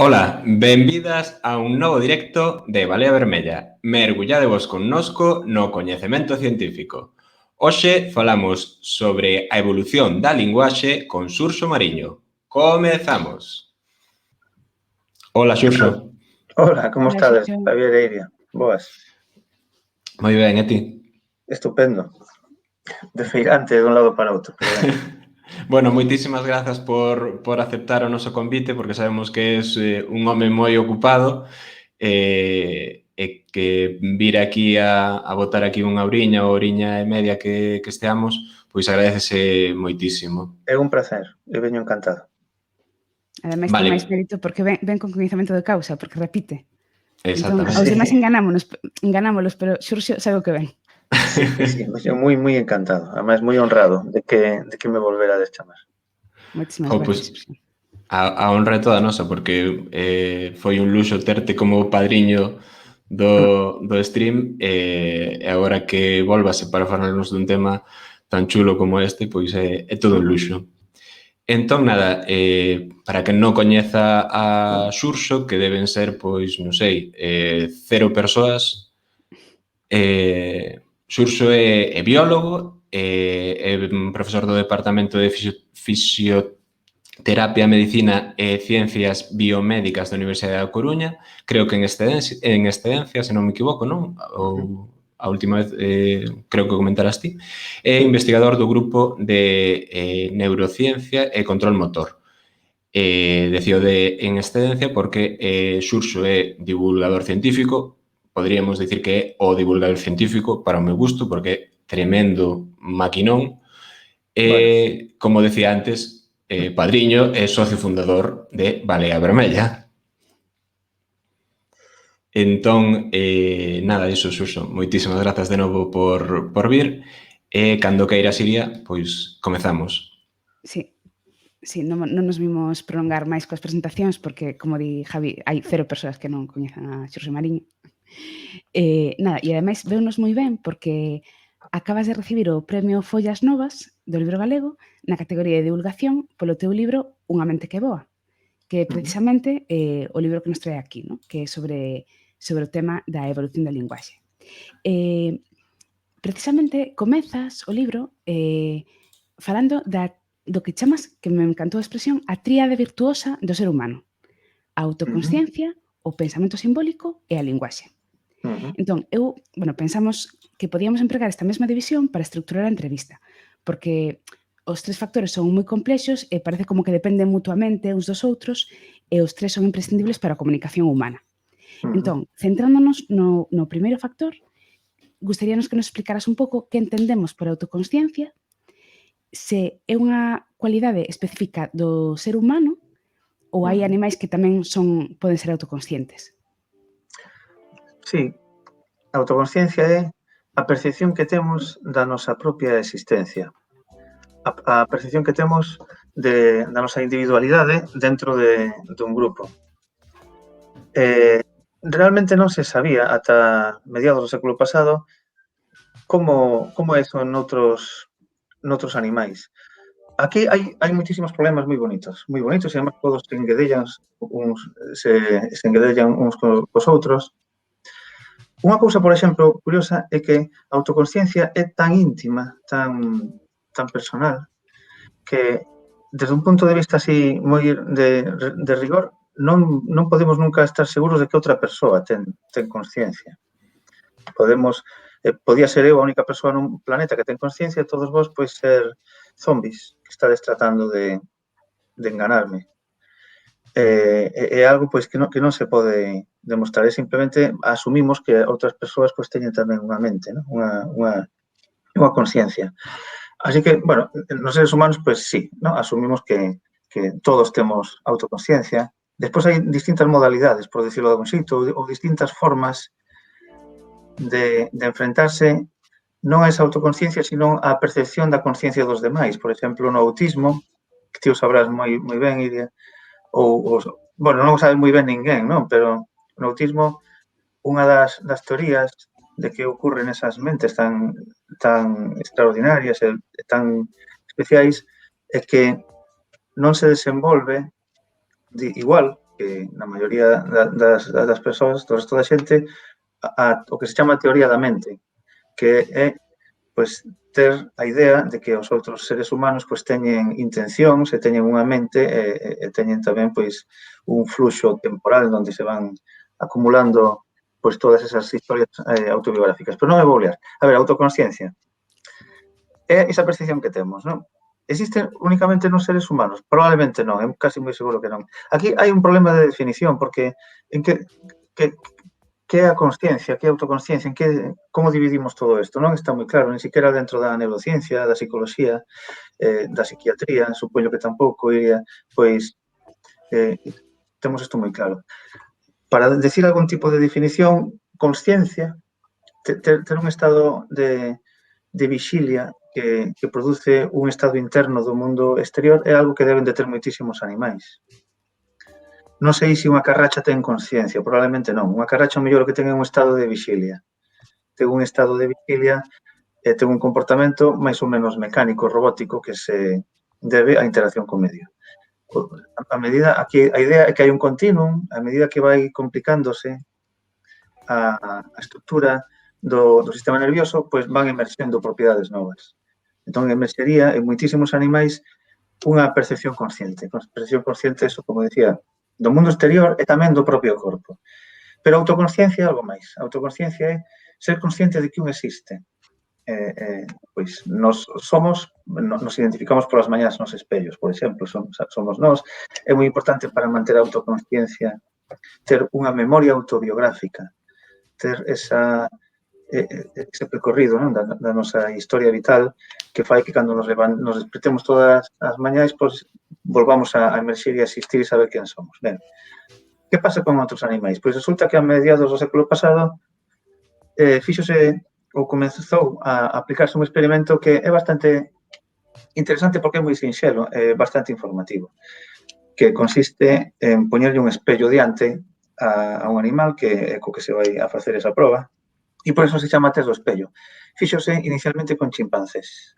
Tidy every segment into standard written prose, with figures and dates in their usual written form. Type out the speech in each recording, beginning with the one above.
Ola, benvidas a un novo directo de Balea Vermella. Mergulladevos connosco no coñecemento científico. Hoxe falamos sobre a evolución da linguaxe con Xurxo Mariño. Comezamos. Ola, Xurxo. Hola, como Hola, estades, Xurxo. Javier e Iria? Boas. Moi ben, e ti? Estupendo. De feirante de un lado para outro. Bueno, moitísimas grazas por aceptar o noso convite, porque sabemos que és un home moi ocupado e que vir aquí a botar aquí unha horiña e media que esteamos, pois agradecese moitísimo. É un placer, eu veño encantado. Ademais, Vale. ten máis mérito porque ven con coñecemento de causa, porque repite. Entón, Exactamente. aos demais enganámolos, pero Xurxo sabe o que ven. Sí, moi encantado. Además, moi honrado de que me volverades chamar. Moitísimas Jo, gracias, pois, Xurxo. a honra é toda nosa, porque foi un luxo terte como padriño do stream e agora que volvase para falarnos dun tema tan chulo como este, pois é todo un luxo. Entón, nada, para quen non coñeza a Xurxo, que deben ser, pois, non sei, 0 persoas, Xurxo é biólogo, é profesor do Departamento de Fisioterapia, Medicina e Ciencias Biomédicas da Universidade da Coruña, creo que en excedencia, se non me equivoco, non? Ou a última vez creo que comentaras ti, é investigador do grupo de neurociencia e control motor. Decío en excedencia porque Xurxo é divulgador científico, podríamos dicir que é o divulgador científico para o meu gusto, porque é tremendo maquinón. Bueno. Como decía antes, padriño e socio fundador de Balea Vermella. Entón, nada diso, Xurxo. Moitísimas grazas de novo por vir. Cando queiras, Iria, pois comezamos. Sí, non nos vimos prolongar máis coas presentacións porque, como di Javi, hai 0 persoas que non coñecen a Xurxo Mariño. Nada, e ademais veunos moi ben porque acabas de recibir o premio Follas Novas do libro galego na categoría de divulgación polo teu libro Unha mente que voa, que é precisamente o libro que nos trae aquí, ¿no? Que é sobre o tema da evolución da linguaxe. Precisamente comezas o libro falando do que chamas, que me encantou a expresión, a tríade virtuosa do ser humano: a autoconsciencia, o pensamento simbólico e a linguaxe. Entón, pensamos que podíamos empregar esta mesma división para estructurar a entrevista, porque os 3 factores son moi complexos e parece como que dependen mutuamente uns dos outros e os 3 son imprescindibles para a comunicación humana. Entón, centrándonos no primeiro factor, gustaríanos que nos explicaras un pouco que entendemos por autoconsciencia, se é unha cualidade específica do ser humano ou hai animais que tamén poden ser autoconscientes. Sí, a autoconsciencia é a percepción que temos da nosa propia existencia. A percepción que temos da nosa individualidade dentro dun grupo. Realmente non se sabía ata mediados do século pasado como é iso noutros animais. Aquí hai moitísimos problemas moi bonitos e además todos se enguedellan uns cos outros. Unha cousa, por exemplo, curiosa é que a autoconsciencia é tan íntima, tan personal, que desde un punto de vista así moi de rigor non podemos nunca estar seguros de que outra persoa ten consciencia. Podía ser eu a única persoa nun planeta que ten consciencia e todos vos pois ser zombies que estades tratando de enganarme. É algo pois que non se pode demostrar, é simplemente asumimos que outras persoas pois teñen tamén unha mente, ¿no? unha consciencia. Así que, bueno, nos seres humanos pois sí, ¿no? Asumimos que todos temos autoconsciencia. Despois hai distintas modalidades, por decirlo de algún xeito, ou distintas formas de enfrentarse non a esa autoconsciencia, sino a percepción da consciencia dos demais. Por exemplo, no autismo, que ti o sabrás moi ben, Iria, bueno, non o sabe moi ben ninguén, non? Pero no autismo, unha das teorías de que ocurren esas mentes tan extraordinarias e tan especiais é que non se desenvolve igual que na maioría das persoas, do resto da xente, o que se chama a teoría da mente, que é pois, ter a idea de que os outros seres humanos pois, teñen intencións e teñen unha mente e teñen tamén pois, un fluxo temporal onde se van acumulando pois, todas esas historias autobiográficas. Pero non me vou liar. A ver, autoconsciencia. É esa percepción que temos, non? Existe únicamente nos seres humanos? Probablemente non, é casi moi seguro que non. Aquí hai un problema de definición, porque en que é a consciencia, que é a autoconsciencia, como dividimos todo isto? Non está moi claro, ni siquiera dentro da neurociencia, da psicología, da psiquiatría, supoño que tampouco iría, pois temos isto moi claro. Para decir algún tipo de definición, consciencia, ter un estado de vixilia que produce un estado interno do mundo exterior é algo que deben de ter moitísimos animais. Non sei se unha carracha ten consciencia, probablemente non. Unha carracha, mellor, o que ten é un estado de vixilia. Ten un estado de vixilia e ten un comportamento máis ou menos mecánico, robótico, que se debe á interacción co medio. A medida, aquí a idea é que hai un continuum, a medida que vai complicándose a estructura do sistema nervioso, pois van emerxendo propiedades novas. Entón, emerxería en moitísimos animais unha percepción consciente. Percepción consciente, eso, como decía, do mundo exterior e tamén do propio corpo. Pero a autoconsciencia é algo máis. A autoconsciencia é ser consciente de que un existe. Pois nos identificamos polas mañás nos espellos, por exemplo, somos nós. É moi importante para manter a autoconsciencia ter unha memoria autobiográfica, ter ese percorrido da nosa historia vital que fai que cando nos despertemos todas as mañás, pois volvamos a emerxir e a existir e saber quen somos. Ben, que pasa con outros animais? Pois resulta que a mediados do século pasado fíxose ou comezou a aplicarse un experimento que é bastante interesante porque é moi sinxelo, é bastante informativo, que consiste en poñerlle un espello diante a un animal que é co que se vai a facer esa proba e por eso se chama test do espello. Fíxose inicialmente con chimpancés.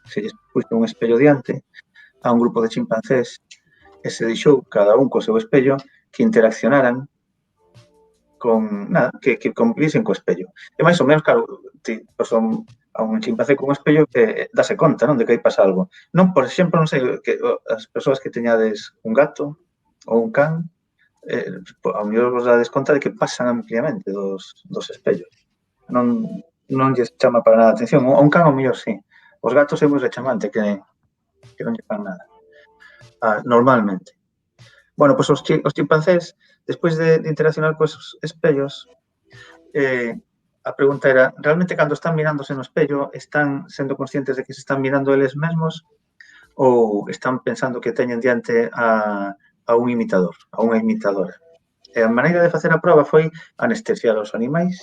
Se lles puxo un espello diante a un grupo de chimpancés e se deixou cada un co seu espello que interaccionaran con nada, que convivisen co espello. E máis ou menos, claro, a un chimpancé con un espello que dase conta, non, de que aí pasa algo. Non, por exemplo, non sei, que as persoas que teñades un gato ou un can, ao mellor vos dades conta de que pasan ampliamente dos espellos. Non lles chama para nada a atención. A un can, ao mellor, sí. Os gatos é moi rechamante que non lle fan nada. Normalmente. Bueno, pois os chimpancés, despois de interaccionar cos espellos, a pregunta era, realmente cando están mirándose no espello, están sendo conscientes de que se están mirando eles mesmos ou están pensando que teñen diante a un imitador, a unha imitadora? E a maneira de facer a proba foi anestesiar os animais,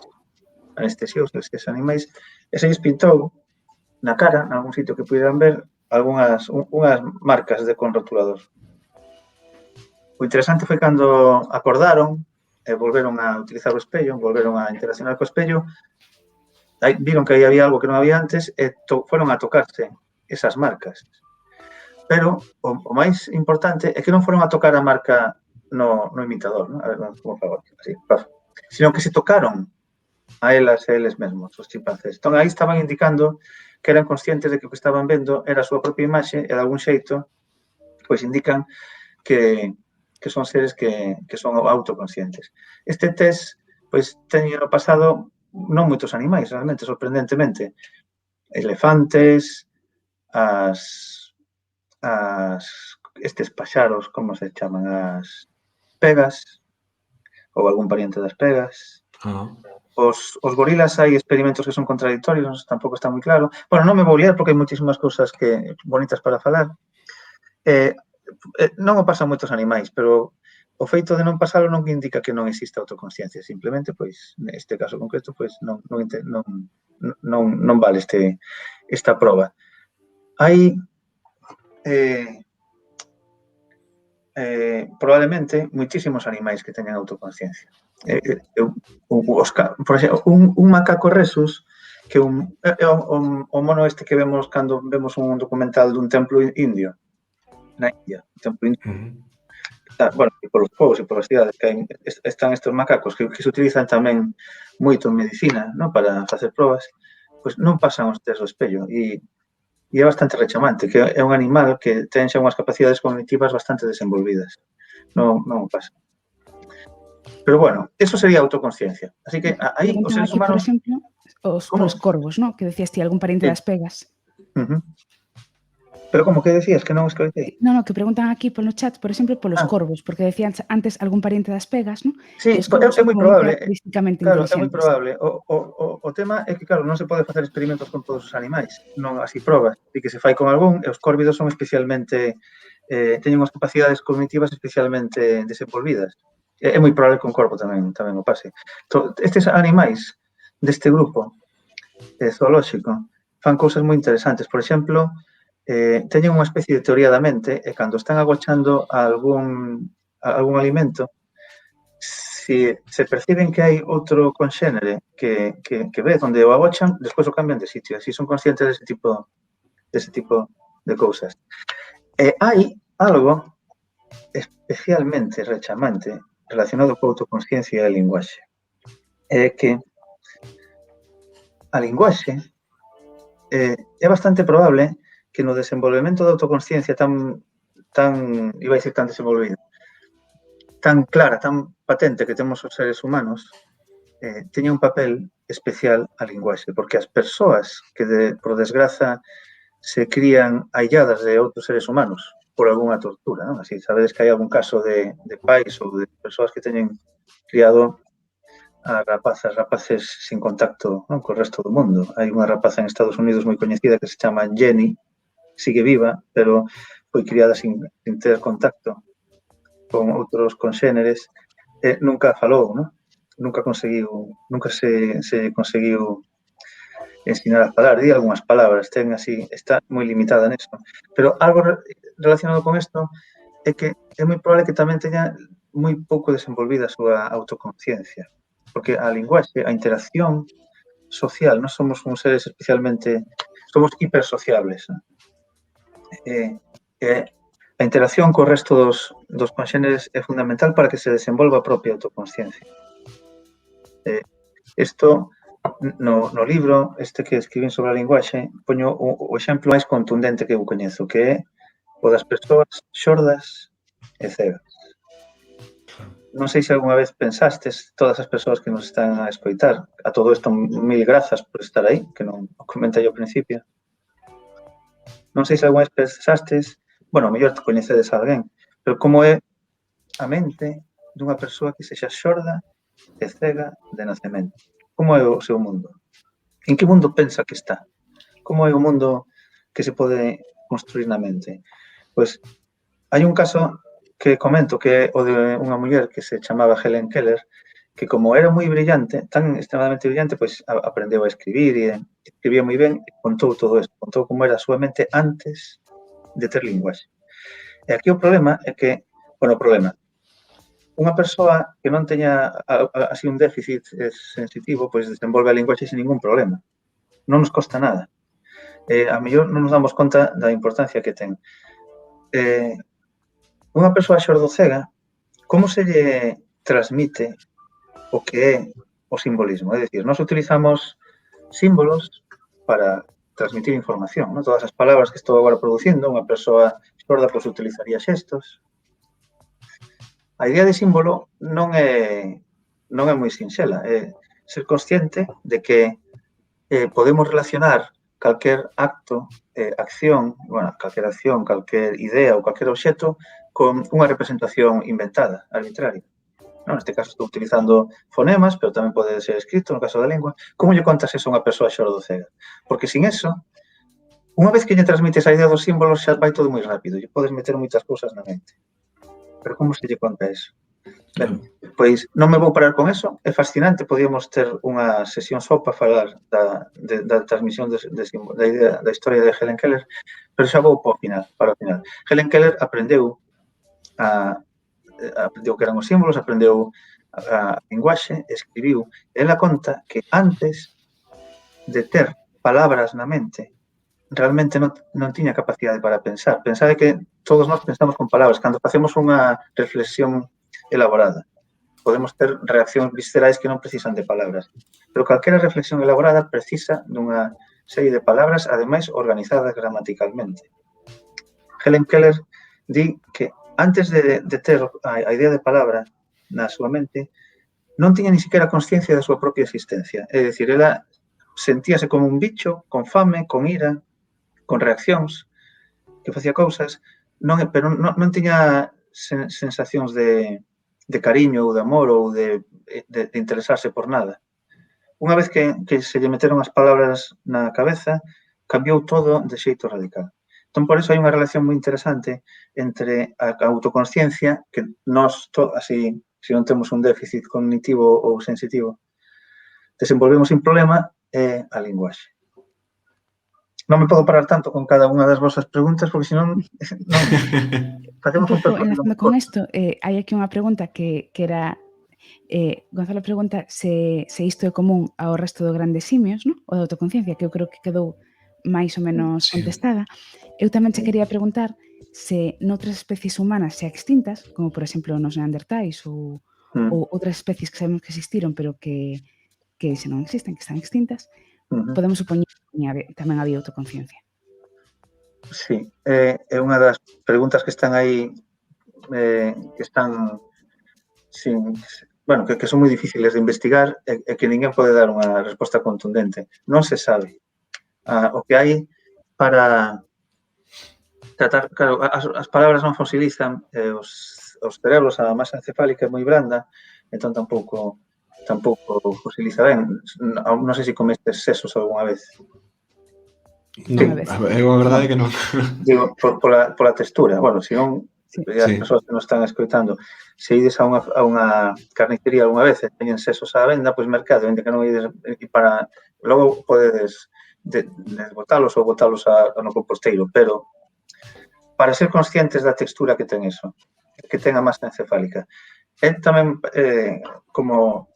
anestesiouse esses animais, e se lles pintou na cara, en algún sitio que pudieran ver, unhas marcas con rotulador. O interesante foi cando acordaron e volveron a utilizar o espello, volveron a interaccionar co espello, viron que aí había algo que non había antes e foron a tocarse esas marcas. Pero o máis importante é que non foron a tocar a marca no imitador, non? A ver, como fago así, sino que se tocaron a elas e eles mesmos, os chimpancés. Entón, aí estaban indicando que eran conscientes de que o que estaban vendo era a súa propia imaxe e, de algún xeito, pois indican que son seres que son autoconscientes. Este test, pois, teñen no pasado non moitos animais, realmente, sorprendentemente. Elefantes, estes paxaros, como se chaman, as pegas, ou algún pariente das pegas. Os gorilas hai experimentos que son contradictorios, tampouco está moi claro. Bueno, non me vou liar porque hai moitísimas cousas bonitas para falar. Non o pasan moitos animais, pero o feito de non pasalo non indica que non exista autoconsciencia. Simplemente, pois, neste caso concreto, pois, non vale esta proba. Hai probablemente moitísimos animais que teñan autoconsciencia. Por exemplo, un macaco rhesus, que o mono este que vemos cando vemos un documental dun templo indio, na India, un templo indio. bueno, e polos povos e polas cidades que están estes macacos que se utilizan tamén moito en medicina, non, para facer probas, pois non pasan os test do espello e é bastante rechamante, que é un animal que ten xa unhas capacidades cognitivas bastante desenvolvidas. Non o pasa. Pero bueno, eso sería autoconsciencia. Así que aí os Preguntan seres aquí, por humanos... exemplo, ¿Cómo? polos corvos, ¿no? Que decías ti, algún pariente Sí. das pegas. Pero como que decías que non escoitei? No, que preguntan aquí polo chat, por exemplo, polos Ah. corvos, porque decían antes algún pariente das pegas, ¿no? Sí, Os corvos é son moi como moi probable. característicamente Claro, é moi inteligentes. probable. O tema é que, claro, non se pode facer experimentos con todos os animais, non así probas. E que se fai con algún, e os córvidos son especialmente... teñen unhas capacidades cognitivas especialmente desenvolvidas. É moi probable que un corvo tamén o pase. Estes animais deste grupo zoolóxico fan cousas moi interesantes. Por exemplo, teñen unha especie de teoría da mente e cando están agochando algún alimento, se perciben que hai outro conxénere que ve onde o agochan, despois o cambian de sitio. Así son conscientes dese tipo de cousas. E hai algo especialmente rechamante relacionado coa autoconsciencia e a linguaxe. É que a linguaxe é bastante probable que no desenvolvemento da autoconsciencia tan iba a dicir tan desenvolvido, tan clara, tan patente que temos os seres humanos, teña un papel especial a linguaxe, porque as persoas que, por desgraza, se crían ailladas de outros seres humanos por algunha tortura, non? Así, sabedes que hai algún caso de pais ou de persoas que teñen criado a rapaces sin contacto, non, co resto do mundo. Hai unha rapaza en Estados Unidos moi coñecida que se chama Jenny, sigue viva, pero foi criada sin ter contacto con outros conxéneres, nunca falou, non? Nunca se conseguiu ensinar a falar, di algunhas palabras, ten así, está moi limitada neso. Pero algo relacionado con isto é que é moi probable que tamén teña moi pouco desenvolvida a súa autoconsciencia, porque a linguaxe, a interacción social, non somos uns seres especialmente, somos hipersociables, non? A interacción co resto dos conxéneres é fundamental para que se desenvolva a propia autoconsciencia. Isto, no libro que escribín sobre a linguaxe, poño o exemplo máis contundente que eu coñezo, que é o das persoas xordas e cegas. Non sei se algunha vez pensastes, todas as persoas que nos están a escoitar, a todo isto, mil grazas por estar aí, que non o comentei ao principio. Non sei se algunha vez pensastes, bueno, mellor te coñecedes a alguén, pero como é a mente dunha persoa que sexa xorda e cega de nacemento. Como é o seu mundo? En que mundo pensa que está? Como é o mundo que se pode construir na mente? Pois, hai un caso que comento que é o de unha muller que se chamaba Helen Keller, que como era moi brillante, tan extremadamente brillante, pois aprendeu a escribir e escribía moi ben e contou todo isto, contou como era a súa mente antes de ter linguaxe. E aquí o problema é que, unha persoa que non teña así un déficit sensitivo, pois desenvolve a linguaxe sin ningún problema. Non nos costa nada. A mellor non nos damos conta da importancia que ten. Unha persoa xordocega, como se lle transmite o que é o simbolismo? É dicir, nós utilizamos símbolos para transmitir información, non? Todas as palabras que estou agora producindo, unha persoa xorda pois utilizaría xestos. A idea de símbolo non é moi sinxela, é ser consciente de que podemos relacionar calquer acto, acción, calquer idea ou calquer obxecto con unha representación inventada, arbitraria. Neste caso estou utilizando fonemas, pero tamén pode ser escrito no caso da lingua. Como lle contas eso a unha persoa xordocega? Porque sin eso, unha vez que lle transmites a idea dos símbolos, xa vai todo moi rápido, lle podes meter moitas cousas na mente. Pero como se lle conta eso? Ben, pois non me vou parar con eso, é fascinante, podíamos ter unha sesión só para falar da transmisión da historia de Helen Keller, pero xa vou para o final. Helen Keller aprendeu que eran os símbolos, aprendeu a linguaxe, escribiu. Ela conta que antes de ter palabras na mente, realmente non tiña capacidade para pensar. Pensade que todos nós pensamos con palabras. Cando facemos unha reflexión elaborada, podemos ter reaccións viscerais que non precisan de palabras. Pero calquera reflexión elaborada precisa dunha serie de palabras, ademais organizadas gramaticalmente. Helen Keller di que antes de ter a idea de palabra na súa mente, non tiña ni siquiera consciencia da súa propia existencia. É dicir, ela sentíase como un bicho, con fame, con ira, con reaccións, que facía cousas, pero non tiña sensacións de cariño ou de amor ou de interesarse por nada. Unha vez que se lle meteron as palabras na cabeza, cambiou todo de xeito radical. Entón, por iso hai unha relación moi interesante entre a autoconsciencia, que nós, así, se non temos un déficit cognitivo ou sensitivo, desenvolvemos sin problema, e a linguaxe. Non me podo parar tanto con cada unha das vosas preguntas, porque senón facemos un percorrido. Enlazando con isto, hai aquí unha pregunta que era, Gonzalo pregunta se isto é común ao resto do grandes simios, non? O da autoconciencia, que eu creo que quedou máis ou menos contestada. Eu tamén che quería preguntar se noutras especies humanas xa extintas, como por exemplo nos neandertais ou outras especies que sabemos que existiron, pero que se non existen, que están extintas, podemos supoñer que tamén había autoconciencia. Sí, é unha das preguntas que están aí, que están que son moi difíciles de investigar e que ninguén pode dar unha resposta contundente. Non se sabe. O que hai para tratar, claro, as palabras non fosilizan, os cerebros, a masa encefálica é moi branda, entón tampouco fosiliza ben. Non sei se comestes sesos algunha vez. Non, é unha verdade que non. Digo, pola textura. Bueno, se non, as persoas que nos están escoitando, se ides a unha carnicería algunha vez e teñen sesos á venda, pois mercado, que non ides para... Logo podedes desbotalos ou botalos no composteiro, pero para ser conscientes da textura que ten eso, que ten a masa encefálica, é tamén como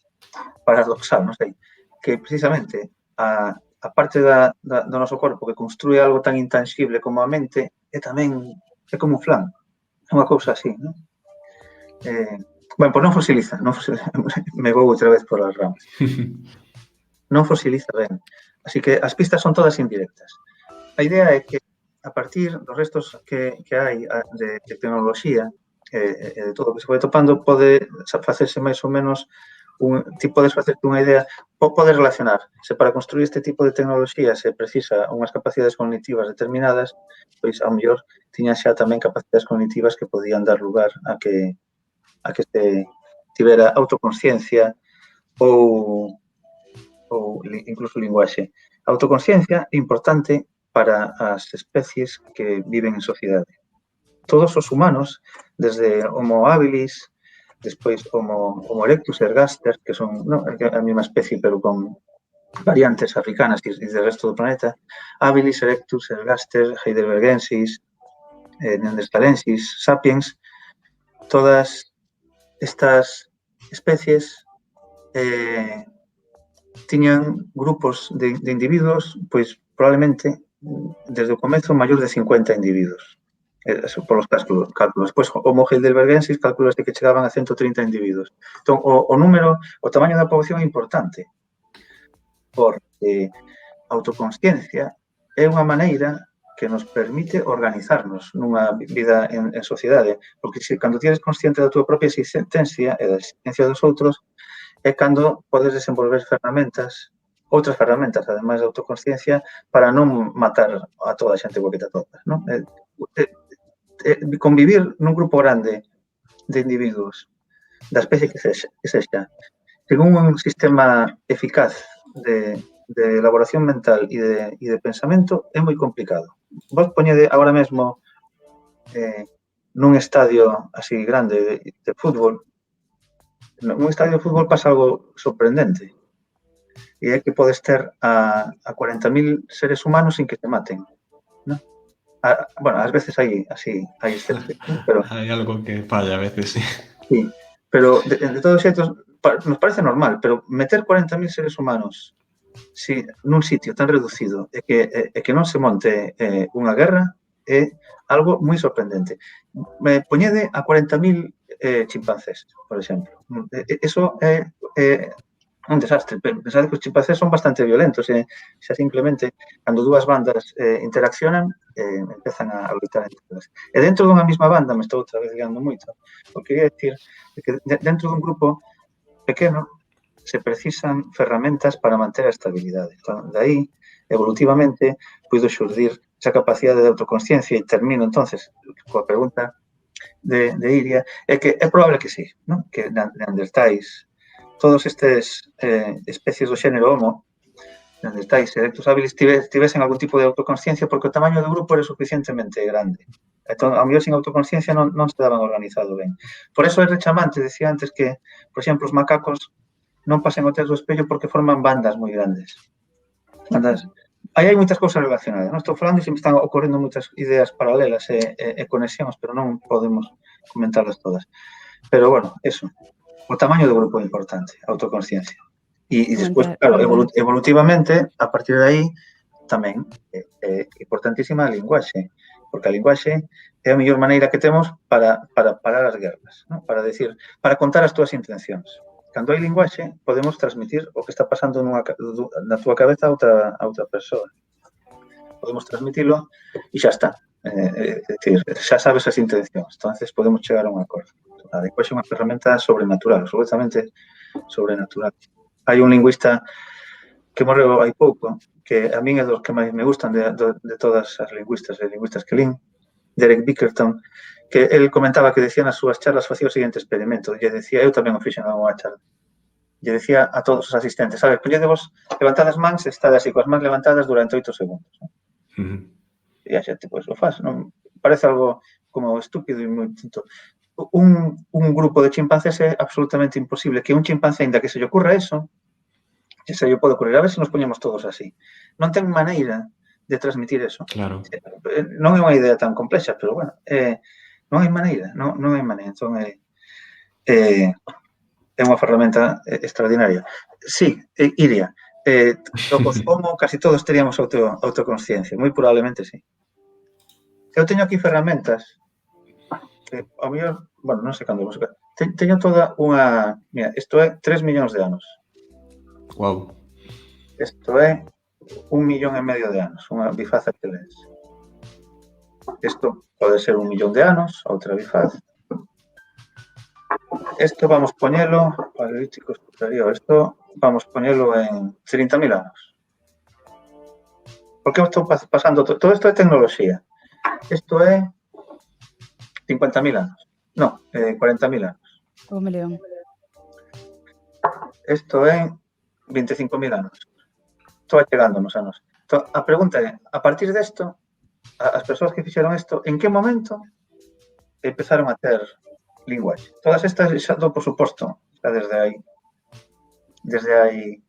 paradoxal, non sei, que precisamente a parte do noso corpo que construe algo tan intangible como a mente é tamén, é como un flan, é unha cousa así, non? Pois non fosiliza, me vou outra vez por as ramas. Non fosiliza ben. Así que as pistas son todas indirectas. A idea é que a partir dos restos que hai de tecnoloxía e de todo o que se foi topando, pode facerse máis ou menos ti podes facerte unha idea, podes relacionar. Se para construir este tipo de tecnoloxía se precisa unhas capacidades cognitivas determinadas, pois, ao mellor, tiñan xa tamén capacidades cognitivas que podían dar lugar a que se tivera autoconsciencia ou incluso linguaxe. A autoconsciencia é importante para as especies que viven en sociedade. Todos os humanos, desde Homo habilis, despois Homo erectus ergaster, que son a mesma especie, pero con variantes africanas e do resto do planeta, habilis, erectus, ergaster, heidelbergensis, neanderthalensis, sapiens, todas estas especies tiñan grupos de individuos, pois probablemente desde o comezo maior de 50 individuos. Eso por os cálculos. Despois, Homo heidelbergensis calculaste que chegaban a 130 individuos. Entón, o número, o tamaño da poboación é importante, porque a autoconsciencia é unha maneira que nos permite organizarnos nunha vida en sociedade, porque cando tienes consciente da túa propia existencia e da existencia dos outros, é cando podes desenvolver outras ferramentas, ademais da autoconsciencia, para non matar a toda a xente coa que te atopas, non? Convivir nun grupo grande de individuos da especie que sexa, según un sistema eficaz de elaboración mental e de pensamento, é moi complicado. Vos poñede agora mesmo nun estadio así grande de fútbol. Nun estadio de fútbol pasa algo sorprendente, e é que podes ter a 40.000 seres humanos sin que se maten, non? Bueno, ás veces hai excepciones, pero... Hai algo que falla a veces, sí. Sí, pero de todos xeitos nos parece normal, pero meter 40.000 seres humanos si nun sitio tan reducido e que non se monte unha guerra é algo moi sorprendente. Poñede a 40.000 chimpancés, por exemplo. Eso é un desastre, pero pensade que os chimpancés son bastante violentos e xa simplemente cando dúas bandas interaccionan empezan a loitar entre elas. E dentro dunha mesma banda, me estou outra vez guiando moito, o que quería dicir é que dentro dun grupo pequeno se precisan ferramentas para manter a estabilidade. Entón, de aí, evolutivamente, puido xurdir esa capacidade de autoconsciencia e termino, entonces, coa pregunta de Iria, é que é probable que sí, non? Que neandertais, todos estes especies do xénero Homo, neandertais e Erectus habilis, tivesen algún tipo de autoconsciencia porque o tamaño do grupo era suficientemente grande. Entón, ao mellor sin autoconsciencia non se daban organizado ben. Por eso é rechamante, decía antes que, por exemplo, os macacos non pasen o test do espello porque forman bandas moi grandes. Bandas. Aí hai moitas cousas relacionadas. Non estou falando e se me están ocorrendo moitas ideas paralelas e conexións, pero non podemos comentarlas todas. Pero, bueno, eso. O tamaño do grupo é importante, a autoconsciencia. E despois, claro, evolutivamente, a partir de aí, tamén é importantísima a linguaxe, porque a linguaxe é a mellor maneira que temos para parar as guerras, ¿no? Para contar as túas intencións. Cando hai linguaxe, podemos transmitir o que está pasando na túa cabeza a outra persoa. Podemos transmitilo e xa está. É dicir, xa sabes as intencións, entonces podemos chegar a un acordo. A linguaxe é unha ferramenta sobrenatural, absolutamente sobrenatural. Hai un lingüista que morreu hai pouco, que a min é dos que máis me gustan de todas as lingüistas que lín, Derek Bickerton, que el comentaba que decía nas súas charlas, facía o seguinte experimento, lle decía, eu tamén o fixen a unha charla, lle decía a todos os asistentes, sabes, poñedevos levantadas mans e estade así, coas mans levantadas durante 8 segundos. E a xente, pois, o faz, non? Parece algo como estúpido e moi tonto. Un grupo de chimpancés é absolutamente imposible que un chimpancé, ainda que se lle ocurra eso, que se lle pode ocurrir, a ver se nos poñemos todos así. Non ten maneira de transmitir eso. Claro. Non é unha idea tan complexa, pero, bueno, non hai maneira, non hai maneira. Entón, é unha ferramenta extraordinaria. Sí, Iria, os Homo casi todos teríamos autoconsciencia, moi probablemente sí. Eu teño aquí ferramentas que, ao mellor, bueno, non sei cando vos... Teño toda unha... Mira, isto é 3 millóns de anos. Wow. Isto é 1,5 millón de anos, unha bifaz excelente. Isto pode ser 1 millón de anos, outra bifaz. Isto vamos poñelo, paleolítico superior, isto vamos poñelo en 30.000 anos. Por que estou pasando? Todo isto é tecnoloxía. Isto é 50.000 anos. Non, 40.000 anos. Home, León. Isto é 25.000 anos. Estou chegando nos anos. Entón, a pregunta é, a partir desto, as persoas que fixeron isto, en que momento empezaron a ter linguaxe? Todas estas, xa do por suposto, xa desde hai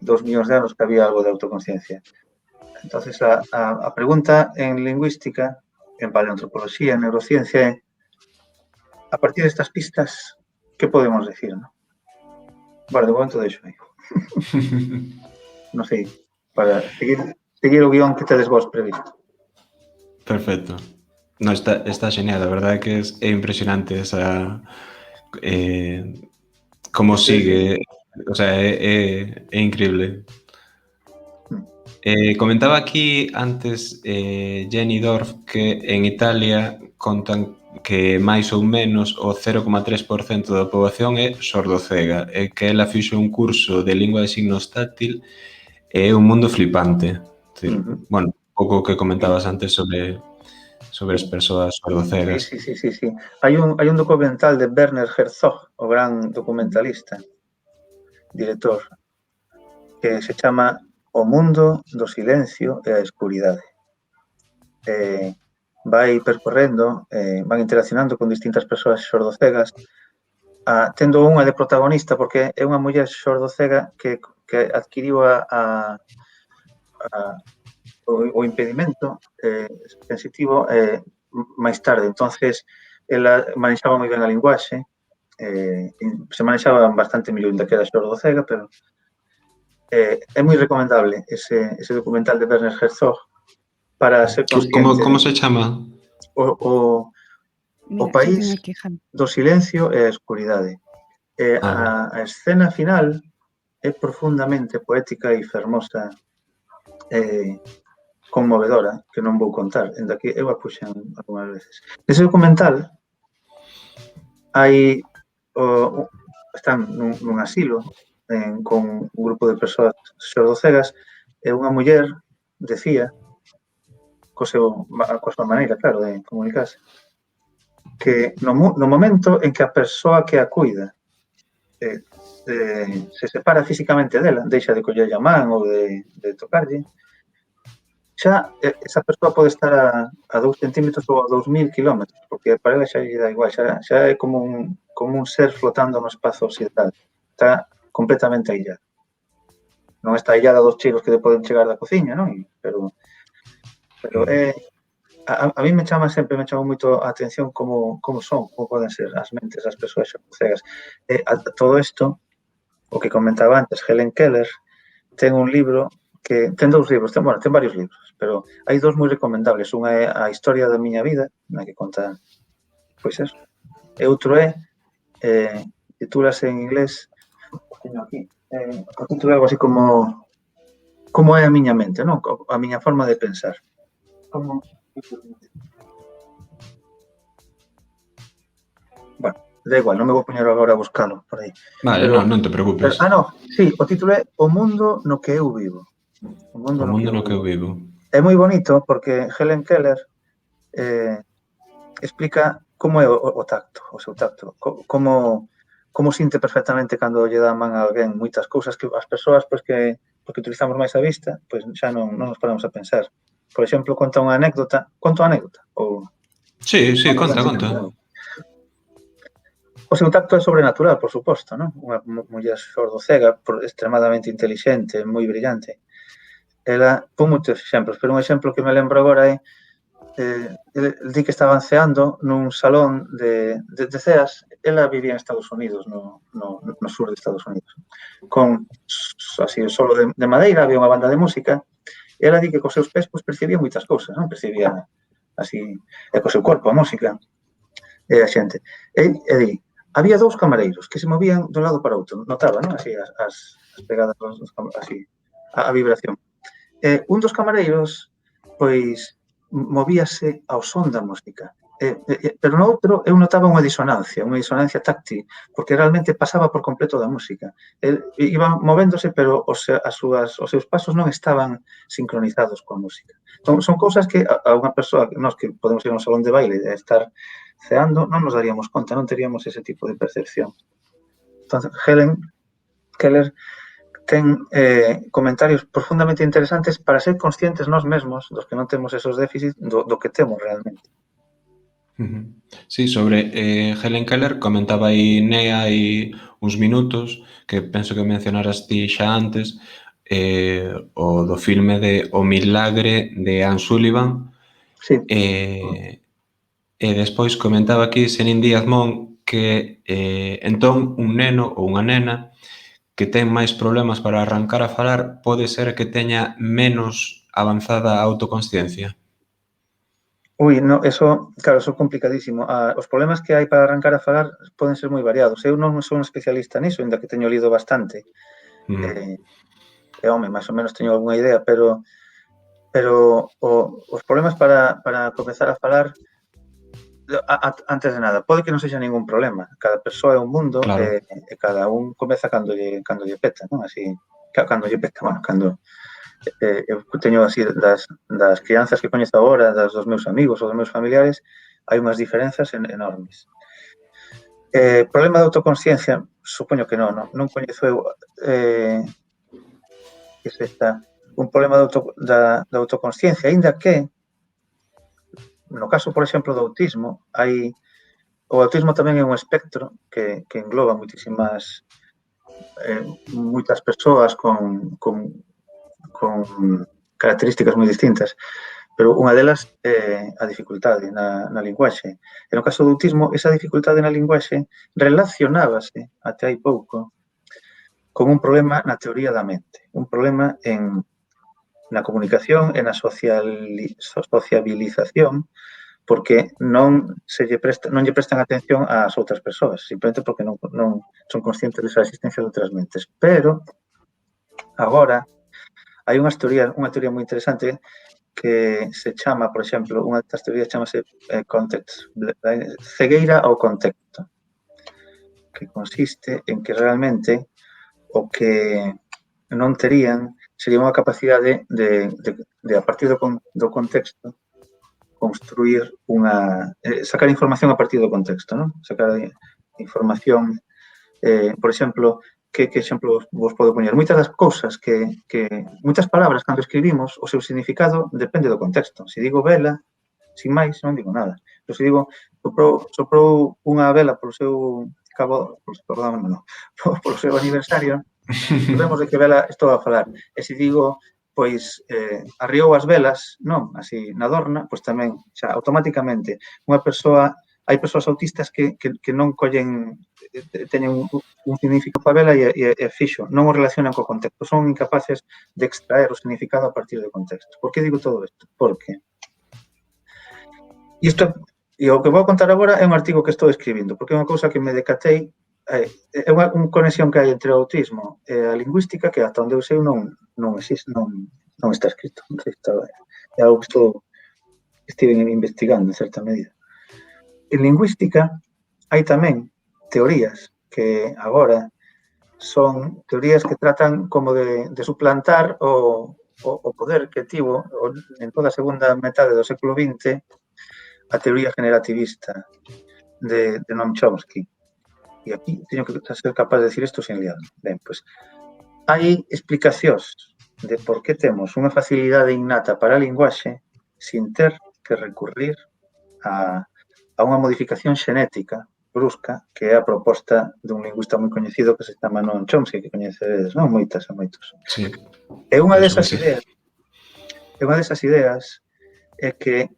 2 millóns de anos que había algo de autoconsciencia. Entonces, a pregunta en lingüística, en paleoantropoloxía, en neurociencia, é, a partir destas pistas, que podemos decir, non? Bueno, de momento deixo aí. Non sei, para seguir o guión que tedes vos previsto. Perfecto. No, está genial, a verdade que é impresionante esa como sigue, o sea, é increíble. Comentaba aquí antes Jenny Dorf que en Italia contan que máis ou menos o 0,3% da poboación é sordocega e que ela fixo un curso de lingua de signos táctil e é un mundo flipante. Bueno, un pouco que comentabas antes sobre as persoas sordocegas. Sí. Hai un documental de Werner Herzog, o gran documentalista, director, que se chama O mundo do silencio e a escuridade. Vai percorrendo, van interaccionando con distintas persoas sordocegas, tendo unha de protagonista, porque é unha muller sordocega que adquiriu o impedimento sensitivo máis tarde. Entonces, ela manexaba moi ben a linguaxe, se manexaba bastante mellor da que era sordocega, pero É moi recomendable ese documental de Werner Herzog para ser consciente. Como se chama? O Mira, país xa teño aquí, Javi. do silencio e a escuridade. A escena final é profundamente poética e fermosa, conmovedora, que non vou contar, en que eu a puxen algunhas veces. Nese documental hai están nun asilo con un grupo de persoas xordocegas e unha muller decía coa súa maneira, claro, de comunicarse, que no momento en que a persoa que a cuida se separa físicamente dela, deixa de collerlle a man ou de tocarlle, xa esa persoa pode estar a 2 centímetros ou a 2000 kilómetros, porque para ela xa lle dá igual, xa é como un ser flotando no espazo occidental. Está completamente aillada. Non está aillada dos cheiros que poden chegar da cociña, non? Pero a mí me chama moito a atención como poden ser as mentes das persoas cegas. Todo isto, o que comentaba antes, Helen Keller ten un libro ten dous libros, ten varios libros, pero hai dous moi recomendables. Unha é A historia da miña vida, na que conta, pois eso. E outro é, titúlase en inglés, teño aquí, o título é algo así como é a miña mente, non? A miña forma de pensar. Bueno, da igual, non me vou poñer agora a buscalo por aí. Vale, non te preocupes. Sí, o título é O mundo no que eu vivo. O mundo no que eu vivo. É moi bonito porque Helen Keller explica como é o tacto, o seu tacto, como sinte perfectamente cando lle dá man a alguén moitas cousas que as persoas, pois que porque utilizamos máis a vista, pois xa non nos paramos a pensar. Por exemplo, conta unha anécdota, ou... Sí, conta. O seu tacto é sobrenatural, por suposto, non? Unha muller xordocega, extremadamente inteligente, moi brillante. Ela pon moitos exemplos, pero un exemplo que me lembro agora é di que estaban ceando nun salón de ceas. Ela vivía en Estados Unidos, no sur de Estados Unidos, con así o solo de madeira, había unha banda de música, e ela di que cos seus pés percibía moitas cousas, non? Percibía así, e co seu corpo a música e a xente. E di, había dous camareiros que se movían dun lado para outro, notaba, non? Así as pegadas, así, a vibración. Un dos camareiros, pois, movíase ao son da música. Pero no outro eu notaba unha disonancia táctil, porque realmente pasaba por completo da música. Iba movéndose, pero os seus pasos non estaban sincronizados coa música. Entón, son cousas que a unha persoa, nós que podemos ir a un salón de baile e estar ceando, non nos daríamos conta, non teríamos ese tipo de percepción. Entón, Helen Keller ten comentarios profundamente interesantes para ser conscientes nós mesmos dos que non temos esos déficits do que temos realmente. Sí, sobre Helen Keller comentaba aí Nea hai uns minutos que penso que mencionaras ti xa antes, o do filme de O milagre de Anne Sullivan. Sí. E despois comentaba aquí Senín Díaz Mon que entón un neno ou unha nena que ten máis problemas para arrancar a falar pode ser que teña menos avanzada autoconsciencia. Ui, no, eso, claro, eso é complicadísimo. Os problemas que hai para arrancar a falar poden ser moi variados. Eu non sou un especialista niso, ainda que teño lido bastante. Home, máis ou menos teño algunha idea, pero os problemas para comezar a falar, antes de nada, pode que non sexa ningún problema. Cada persoa é un mundo, claro. E cada un comeza cando lle peta, non? Así, cando lle peta, bueno, cando... eu teño así das crianzas que coñezo agora, dos meus amigos ou dos meus familiares, hai unhas diferenzas enormes. Problema de autoconsciencia, supoño que non coñezo eu que sexa un problema da autoconsciencia, aínda que no caso, por exemplo, do autismo, o autismo tamén é un espectro que engloba moitas persoas con características moi distintas, pero unha delas é a dificultade na linguaxe. E no caso do autismo, esa dificultade na linguaxe relacionábase até hai pouco con un problema na teoría da mente. un problema na comunicación e na sociabilización, porque non lle prestan atención ás outras persoas, simplemente porque non son conscientes desa existencia de outras mentes. Pero agora hai unha teoría moi interesante que se chama, por exemplo, unha das teorías chamase context, cegueira ao contexto, que consiste en que realmente o que non terían sería unha capacidade de a partir do contexto, construir sacar información a partir do contexto, non? Sacar información, por exemplo, que exemplo vos podo poñer? Moitas das cousas moitas palabras, cando escribimos, o seu significado depende do contexto. Se digo vela, sin máis, non digo nada. Pero se digo, soprou unha vela polo seu aniversario, sabemos de que vela estou a falar. E se digo, pois, arriou as velas, non, así, na dorna, pois tamén, xa, automáticamente, hai persoas autistas que non collen, teñen un significado para vela e fixo, non o relacionan co contexto, son incapaces de extraer o significado a partir do contexto. Por que digo todo isto? Porque e o que vou contar agora é un artigo que estou escribindo, porque é unha cousa que me decatei. É unha conexión que hai entre o autismo e a lingüística que ata onde eu sei non existe, non está escrito. É algo que estive investigando en certa medida. En lingüística hai tamén teorías que agora son teorías que tratan como de suplantar o poder que tivo en toda a segunda metade do século XX a teoría generativista de Noam Chomsky. E aquí teño que ser capaz de decir isto sin liarme. Ben, pois, hai explicacións de por que temos unha facilidade innata para a linguaxe sin ter que recurrir a unha modificación xenética brusca, que é a proposta dun lingüista moi coñecido que se chama Noam Chomsky, que coñecedes, non? Moitas e moitos. Sí. E unha desas ideas é que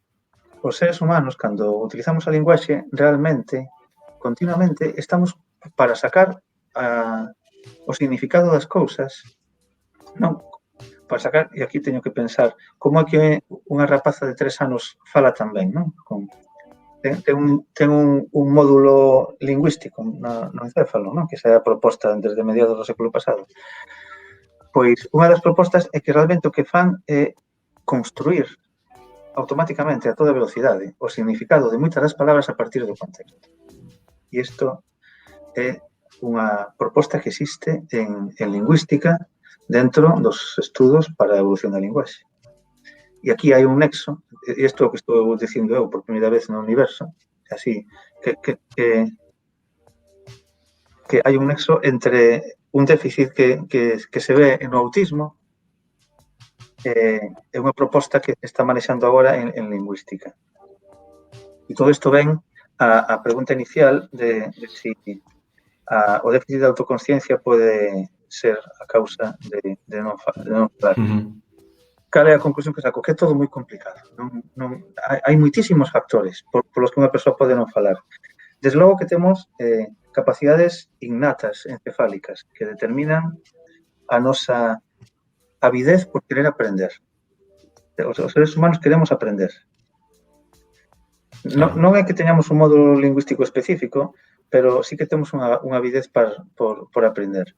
os seres humanos, cando utilizamos a linguaxe, realmente continuamente estamos para sacar o significado das cousas, non para sacar, e aquí teño que pensar, como é que unha rapaza de 3 anos fala tan ben, non? Ten un módulo lingüístico no encéfalo, non? Que xa é a proposta desde mediados do século pasado. Pois unha das propostas é que realmente o que fan é construir automáticamente a toda velocidade o significado de moitas das palabras a partir do contexto. E isto é unha proposta que existe en lingüística dentro dos estudos para a evolución da linguaxe. E aquí hai un nexo, e isto é o que estou dicindo eu por primeira vez no universo, así, que hai un nexo entre un déficit que se ve no autismo e unha proposta que está manexando agora en lingüística. E todo isto ven a pregunta inicial de si o déficit de autoconsciencia pode ser a causa de non falar. Cal é a conclusión que saco? Que é todo moi complicado. Hai moitísimos factores polos que unha persoa pode non falar. Desde logo que temos capacidades innatas encefálicas que determinan a nosa avidez por querer aprender. Os seres humanos queremos aprender. Non é que teñamos un módulo lingüístico específico, pero sí que temos unha avidez por aprender.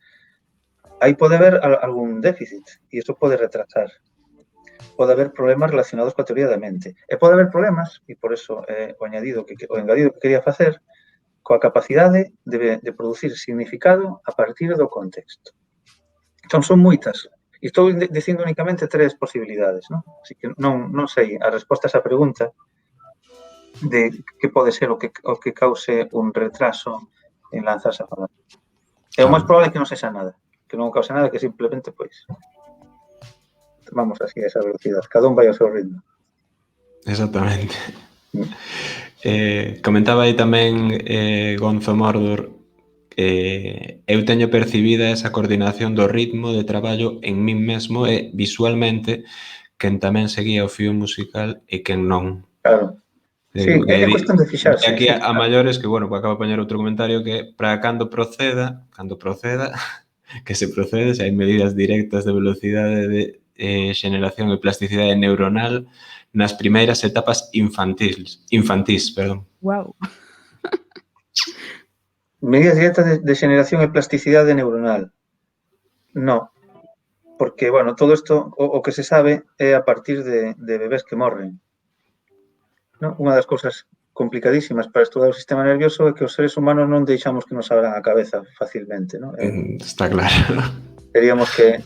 Aí pode haber algún déficit e iso pode retrasar. Pode haber problemas relacionados coa teoría da mente. E pode haber problemas, e por eso o engadido que quería facer, coa capacidade de producir significado a partir do contexto. Entón, son moitas. E estou dicindo únicamente 3 posibilidades, non? Así que non sei a resposta a esa pregunta de que pode ser o que cause un retraso en lanzarse a falar. E o máis probable é que non sexa nada, que non cause nada, que simplemente, pois, vamos así a esa velocidade, cada un vai ao seu ritmo. Exactamente. Comentaba aí tamén Gonzo Mordor, eu teño percibida esa coordinación do ritmo de traballo en min mesmo e visualmente quen tamén seguía o fío musical e quen non. Claro. Sí, é cuestión de fixarse. E aquí a maiores que, bueno, acabo de poñer outro comentario que para cando proceda, que se procede se hai medidas directas de velocidade de xeneración e plasticidade neuronal nas primeiras etapas infantís, perdón. Wow. Medidas directas de xeneración e plasticidade neuronal. No, porque, bueno, todo isto, o que se sabe é a partir de bebés que morren. No? Unha das cousas complicadísimas para estudar o sistema nervioso é que os seres humanos non deixamos que nos abran a cabeza facilmente, no? Está claro. Teríamos que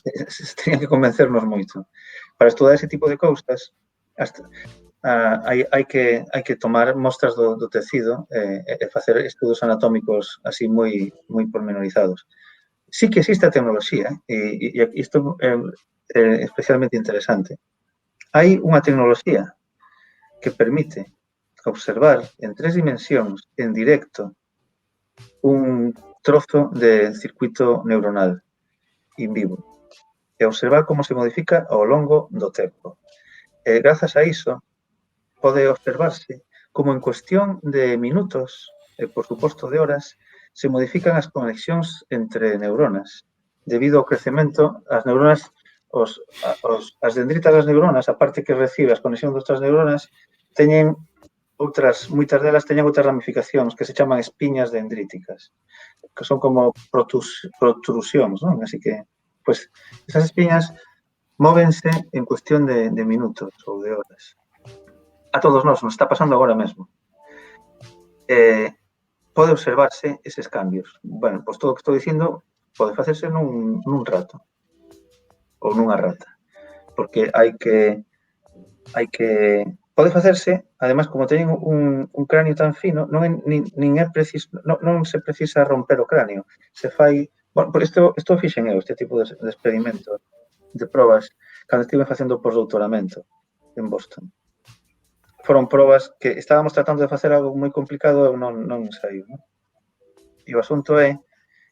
convencernos moito. Para estudar ese tipo de cousas, hai que tomar mostras do tecido e facer estudos anatómicos así moi pormenorizados. Sí que existe a tecnoloxía, e isto é especialmente interesante. Hai unha tecnoloxía que permite observar en 3 dimensións, en directo, un trozo de circuito neuronal in vivo e observar como se modifica ao longo do tempo. E grazas a iso, pode observarse como en cuestión de minutos e, por suposto, de horas, se modifican as conexións entre neuronas. Debido ao crecemento, as neuronas, as dendritas das neuronas, a parte que recibe as conexións de outras neuronas, teñen moitas delas teñen outras ramificacións que se chaman espiñas dendríticas, que son como protrusións, non? Así que, pues, esas espiñas móvense en cuestión de minutos ou de horas. A todos nós nos está pasando agora mesmo. Pode observarse eses cambios. Bueno, pues todo o que estou dicindo pode facerse nun rato ou nunha rata, porque hai que pode facerse, ademais, como teñen un cráneo tan fino, non se precisa romper o cráneo. Se fai, bueno, por isto fixen eu, este tipo de experimentos, de probas, cando estive facendo o postdoutoramento en Boston. Foron probas que estábamos tratando de facer algo moi complicado e non saiu, non? E o asunto é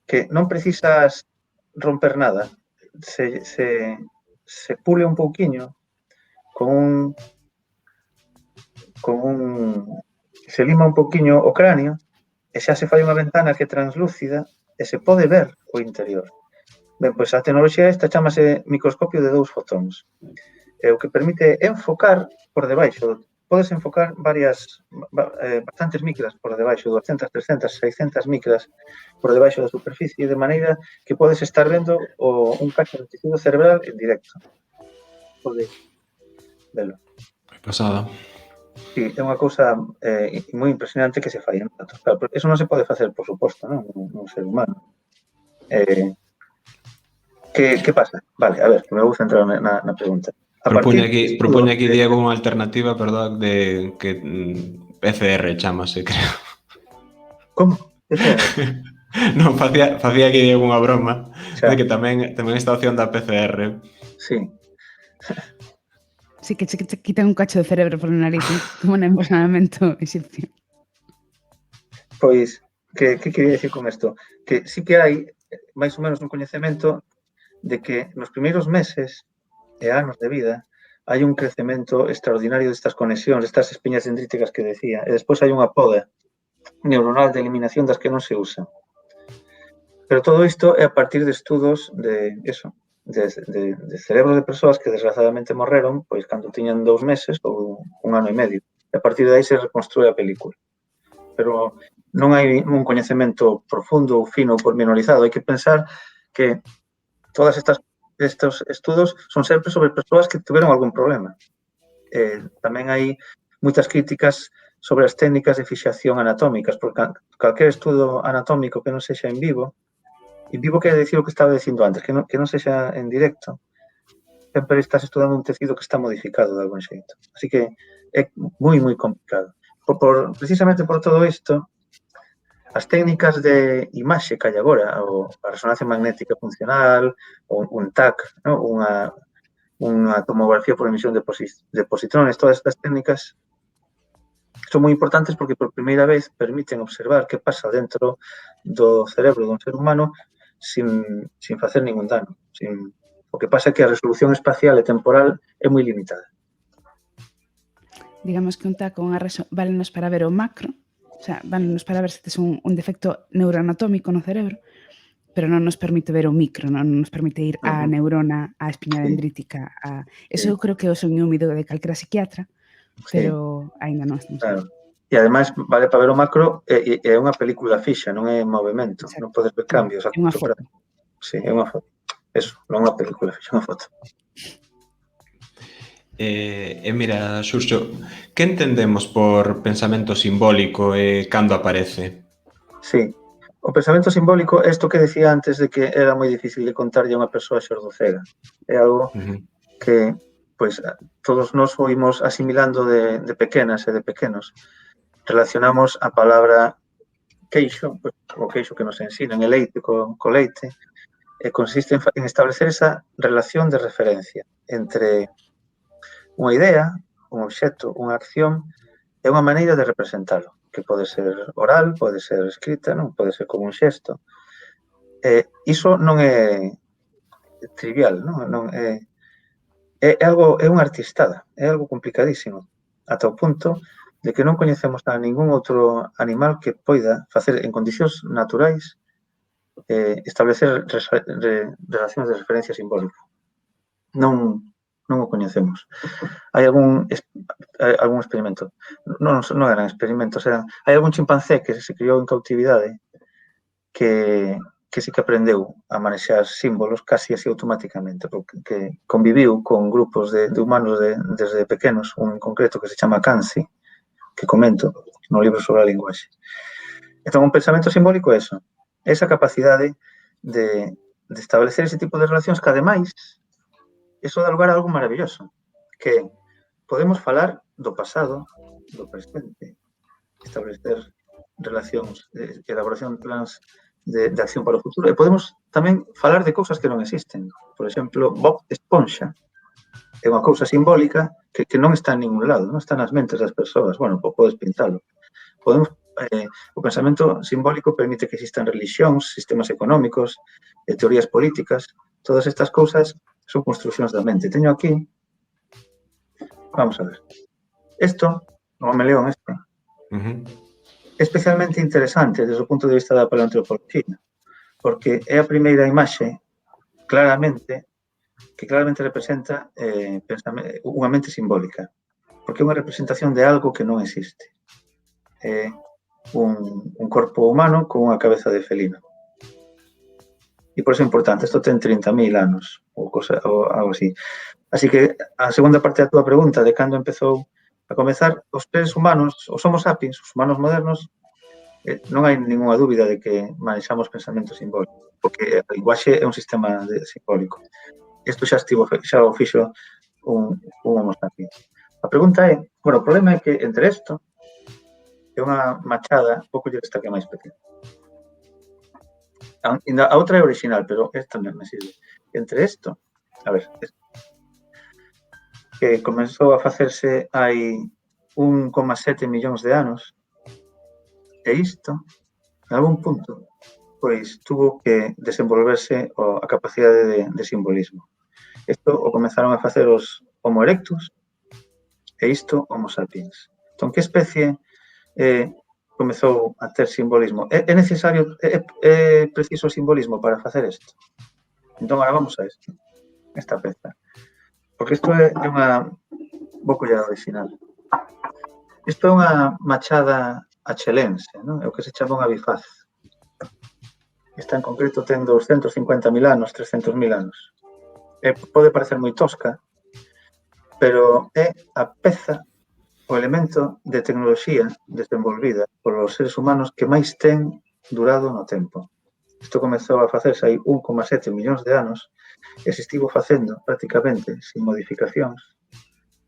que non precisas romper nada. Se pule un pouquiño se lima un pouquiño o cráneo e xa se fai unha ventana que é translúcida e se pode ver o interior. Ben, pois a tecnoloxía esta chamase microscopio de 2 fotóns. O que permite enfocar por debaixo, podes enfocar bastantes micras por debaixo, 200, 300, 600 micras por debaixo da superficie, de maneira que podes estar vendo un cacho de tecido cerebral en directo. Podes velo. Pasada. Sí, é unha cousa moi impresionante que se fai en datos. Claro, porque eso non se pode facer, por suposto, non? Un ser humano. Que pasa? Vale, a ver, que me vou centrar na pregunta. Propone aquí Diego unha alternativa, perdón, de que PCR chamase, creo. Como? PCR? Non, facía aquí Diego unha broma de que tamén esta opción da PCR. Sí. Sí, que che quitan un cacho de cerebro por nariz, como no embolsamento egipcio. Pois, que quería dicir con isto? Que sí que hai máis ou menos un coñecemento de que nos primeiros meses e anos de vida hai un crecemento extraordinario destas conexións, estas espiñas dendríticas que decía, e despois hai unha poda neuronal de eliminación das que non se usan. Pero todo isto é a partir de estudos de cerebros de persoas que desgraciadamente morreron pois cando tiñan 2 meses ou 1 ano e medio. E a partir de aí se reconstrue a película. Pero non hai un coñecemento profundo ou fino ou pormenorizado. Hai que pensar que todas estos estudos son sempre sobre persoas que tiveron algún problema. Tamén hai moitas críticas sobre as técnicas de fixación anatómicas, porque calquer estudo anatómico que non sexa en vivo quere dicir o que estaba dicindo antes, que non sexa en directo, sempre estás estudando un tecido que está modificado de algún xeito. Así que é moi complicado. Precisamente por todo isto, as técnicas de imaxe que hai agora, a resonancia magnética funcional, un TAC, unha tomografía por emisión de positrones, todas estas técnicas son moi importantes porque por primeira vez permiten observar que pasa dentro do cerebro dun ser humano sin facer ningún dano. O que pasa é que a resolución espacial e temporal é moi limitada. Digamos que un TAC ou unha válenos para ver o macro, o sea, válenos para ver se tes un defecto neuroanatómico no cerebro, pero non nos permite ver o micro, non nos permite ir á Ujú. neurona, á espina Sí. dendrítica, eso Sí. eu creo que é o soño húmido de calquera psiquiatra, Sí, pero aínda non estamos aí. claro. E ademais vale para ver o macro, é unha película fixa, non é movimento, Exacto. non podes ver cambios a É unha curto prazo. foto. Sí, é unha foto. Eso, non é unha película fixa, é unha foto. Mira, Xurxo, que entendemos por pensamento simbólico e cando aparece? Sí. O pensamento simbólico é isto que decía antes de que era moi difícil de contarlle a unha persoa xordocega. É algo que, pois, todos nós oímos asimilando de pequenas e de pequenos. Relacionamos a palabra queixo, pois, o queixo que nos ensinan, el leite co leite, consiste en establecer esa relación de referencia entre unha idea, un obxecto, unha acción e unha maneira de representalo, que pode ser oral, pode ser escrita, non pode ser como un xesto. Iso non é trivial, non é algo, é unha artistada, é algo complicadísimo, ata o punto de que non coñecemos a ningún outro animal que poida facer en condicións naturais establecer relacións de referencia simbólica. Non o coñecemos. Hai algún experimento, non eran experimentos, hai algún chimpancé que se criou en cautividade que sí que aprendeu a manexar símbolos casi así automáticamente, porque que conviviu con grupos de humanos desde pequenos, un en concreto que se chama Kanzi, que comento no libro sobre a linguaxe. Entón, un pensamento simbólico é eso, esa capacidade de establecer ese tipo de relacións que, ademais, eso dá lugar a algo maravilloso, que podemos falar do pasado, do presente, establecer relacións, elaboración de plans de acción para o futuro, e podemos tamén falar de cousas que non existen. Por exemplo, Bob Esponxa é unha cousa simbólica que non está en ningún lado, non está nas mentes das persoas. Bueno, podes pintalo. O pensamento simbólico permite que existan religións, sistemas económicos, teorías políticas. Todas estas cousas son construccións da mente. Teño aquí, vamos a ver, isto, o home león este, é especialmente interesante desde o punto de vista da paleoantropoloxía, porque é a primeira imaxe que claramente representa unha mente simbólica, porque é unha representación de algo que non existe. É un corpo humano con unha cabeza de felino. E por iso é importante, isto ten 30.000 anos, ou algo así. Así que a segunda parte da túa pregunta de cando empezou a comezar, os seres humanos, os homo sapiens, os humanos modernos, non hai ninguna dúbida de que manexamos pensamento simbólico, porque a linguaxe é un sistema simbólico. Isto xa o fixo un homo sapiens. A pregunta é, bueno, o problema é que entre isto é unha machada, pouco lle destaque máis pequena. A outra é original, pero esta me sirve. Entre isto, a ver, que comenzou a facerse hai 1,7 millóns de anos, e isto, en algún punto, pois tuvo que desenvolverse a capacidade de simbolismo. Isto o comenzaron a facer os Homo erectus e isto Homo sapiens. Entón, que especie comezou a ter simbolismo? É necesario, é preciso simbolismo para facer isto? Entón, agora vamos a isto, esta peza. Porque isto é unha... Vou coller a original. Isto é unha machada achelense, non? É o que se chama unha bifaz. Esta en concreto ten 250.000 anos, 300.000 anos. Pode parecer moi tosca, pero é a peza, o elemento de tecnoloxía desenvolvida polos seres humanos que máis ten durado no tempo. Isto comezou a facerse hai 1,7 millóns de anos e se estivo facendo prácticamente sin modificacións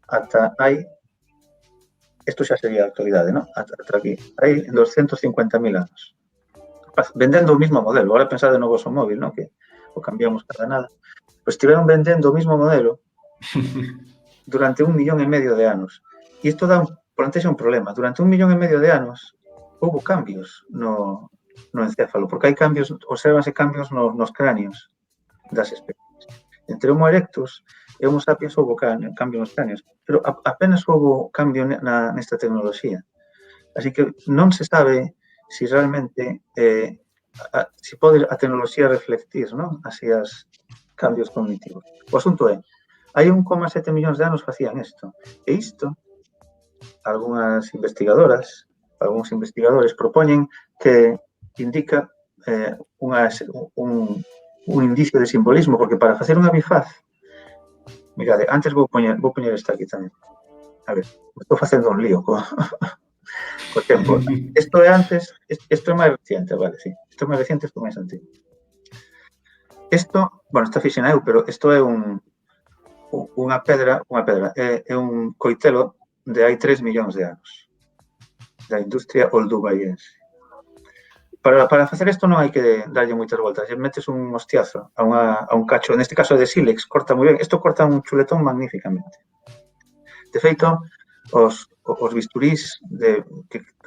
ata hai, isto xa sería a actualidade, non? Ata aquí, hai 250.000 anos. Vendendo o mismo modelo, agora pensade no vosso móvil, non? Que o cambiamos cada nada. Pois estiveron vendendo o mismo modelo durante 1,5 millón de anos. E isto plantexa un problema. Durante 1,5 millón de anos houve cambios no encéfalo, porque hai cambios, observanse cambios nos cráneos das especies. Entre Homo erectus e Homo sapiens houve cambio nos cráneos, pero apenas houve cambio nesta tecnoloxía. Así que non se sabe se realmente se pode a tecnoloxía reflectir, non? Así os cambios cognitivos. O asunto é, hai 1,7 millóns de anos facían isto. E isto, algunhas investigadoras, algúns investigadores propoñen que indica un indicio de simbolismo, porque para facer unha bifaz, mirade, antes vou poñer esta aquí tamén. A ver, estou facendo un lío co tempo. Isto é antes, isto é máis reciente, vale, sí. Isto é máis reciente, isto é máis antigo. Isto, bueno, está fixena eu, pero isto é unha pedra, é un coitelo de hai 3 millóns de anos, da industria olduvaiense. Para facer isto non hai que darlle moitas voltas, metes un hostiazo a un cacho, neste caso de sílex, corta moi ben, isto corta un chuletón magníficamente. De feito, os bisturís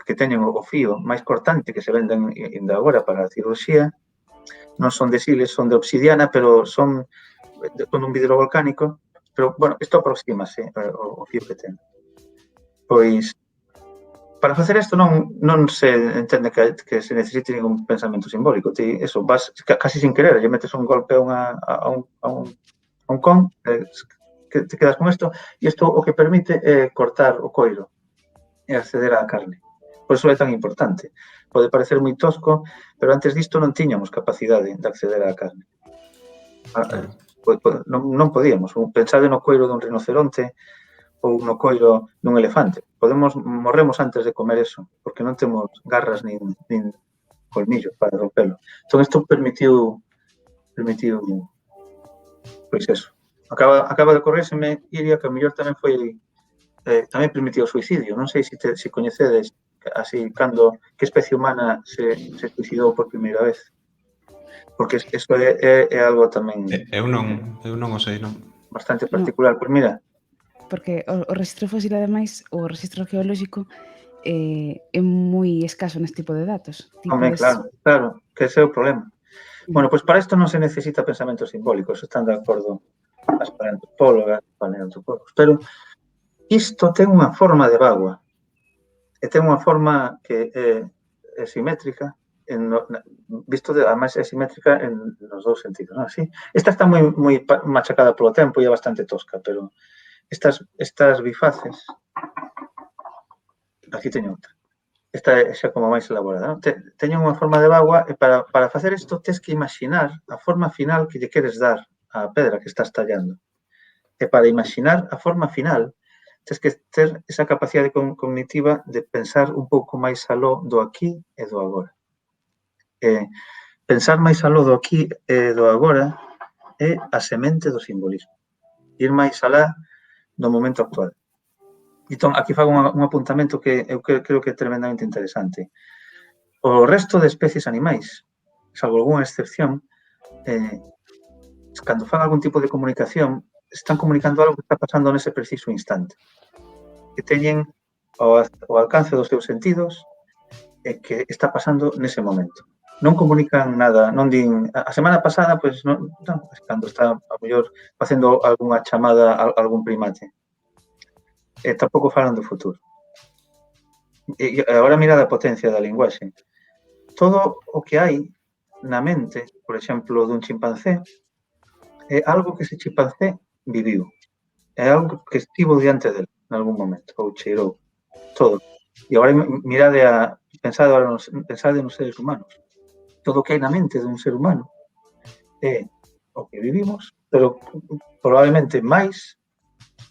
que teñen o fío máis cortante que se venden ainda agora para a cirurxía non son de sílex, son de obsidiana, pero son con un vidro volcánico, pero, bueno, isto aproxímase o fío que ten. Pois, para facer isto non se entende que se necesite ningún pensamento simbólico. Ti, eso, vas casi sin querer, lle metes un golpe a un con, que te quedas con isto, e isto o que permite é cortar o coiro e acceder á carne. Por iso é tan importante. Pode parecer moi tosco, pero antes disto non tiñamos capacidade de acceder á carne. Non podíamos. Pensade no coiro dun rinoceronte ou no coiro dun elefante. Morremos antes de comer eso, porque non temos garras nin colmillos para rompelo. Entón, isto permitiu pois eso. Acaba de ocorrérseme, Iria, que a mellor tamén foi tamén permitiu o suicidio. Non sei se coñecedes así, que especie humana se suicidou por primeira vez. Porque eso é algo tamén... Eu non o sei, non. Bastante particular. Pois mira... Porque o registro fósil, ademais, o registro geolóxico é moi escaso neste tipo de datos. Home, claro, que ese é o problema. Bueno, pois para isto non se necesita pensamento simbólico, eso están de acordo as paleontopólogas, paleontopólogos, pero isto ten unha forma de bagua, e ten unha forma que é simétrica, visto además é simétrica nos dous sentidos, non? Así, esta está moi machacada polo tempo e é bastante tosca, pero estas bifaces, aquí teño outra, esta é xa como máis elaborada, non? Teñen unha forma de bagua e para facer isto tens que imaginar a forma final que lle queres dar á pedra que estás tallando. E para imaginar a forma final tens que ter esa capacidade cognitiva de pensar un pouco máis aló do aquí e do agora. Pensar máis aló do aquí e do agora é a semente do simbolismo. Ir máis alá do momento actual. Entón, aquí fago un apuntamento que eu creo que é tremendamente interesante. O resto de especies animais, salvo algunha excepción, cando fan algún tipo de comunicación, están comunicando algo que está pasando nese preciso instante. Que teñen o alcance dos seus sentidos e que está pasando nese momento. Non comunican nada, non din... A semana pasada, pois, non, cando está, a mellor, facendo algunha chamada a algún primate. E tampouco falan do futuro. E agora mira a potencia da linguaxe. Todo o que hai na mente, por exemplo, dun chimpancé, é algo que ese chimpancé viviu. É algo que estivo diante dele en algún momento, ou cheirou. Todo. E agora pensade nos seres humanos. Todo o que hai na mente dun ser humano é o que vivimos, pero probablemente máis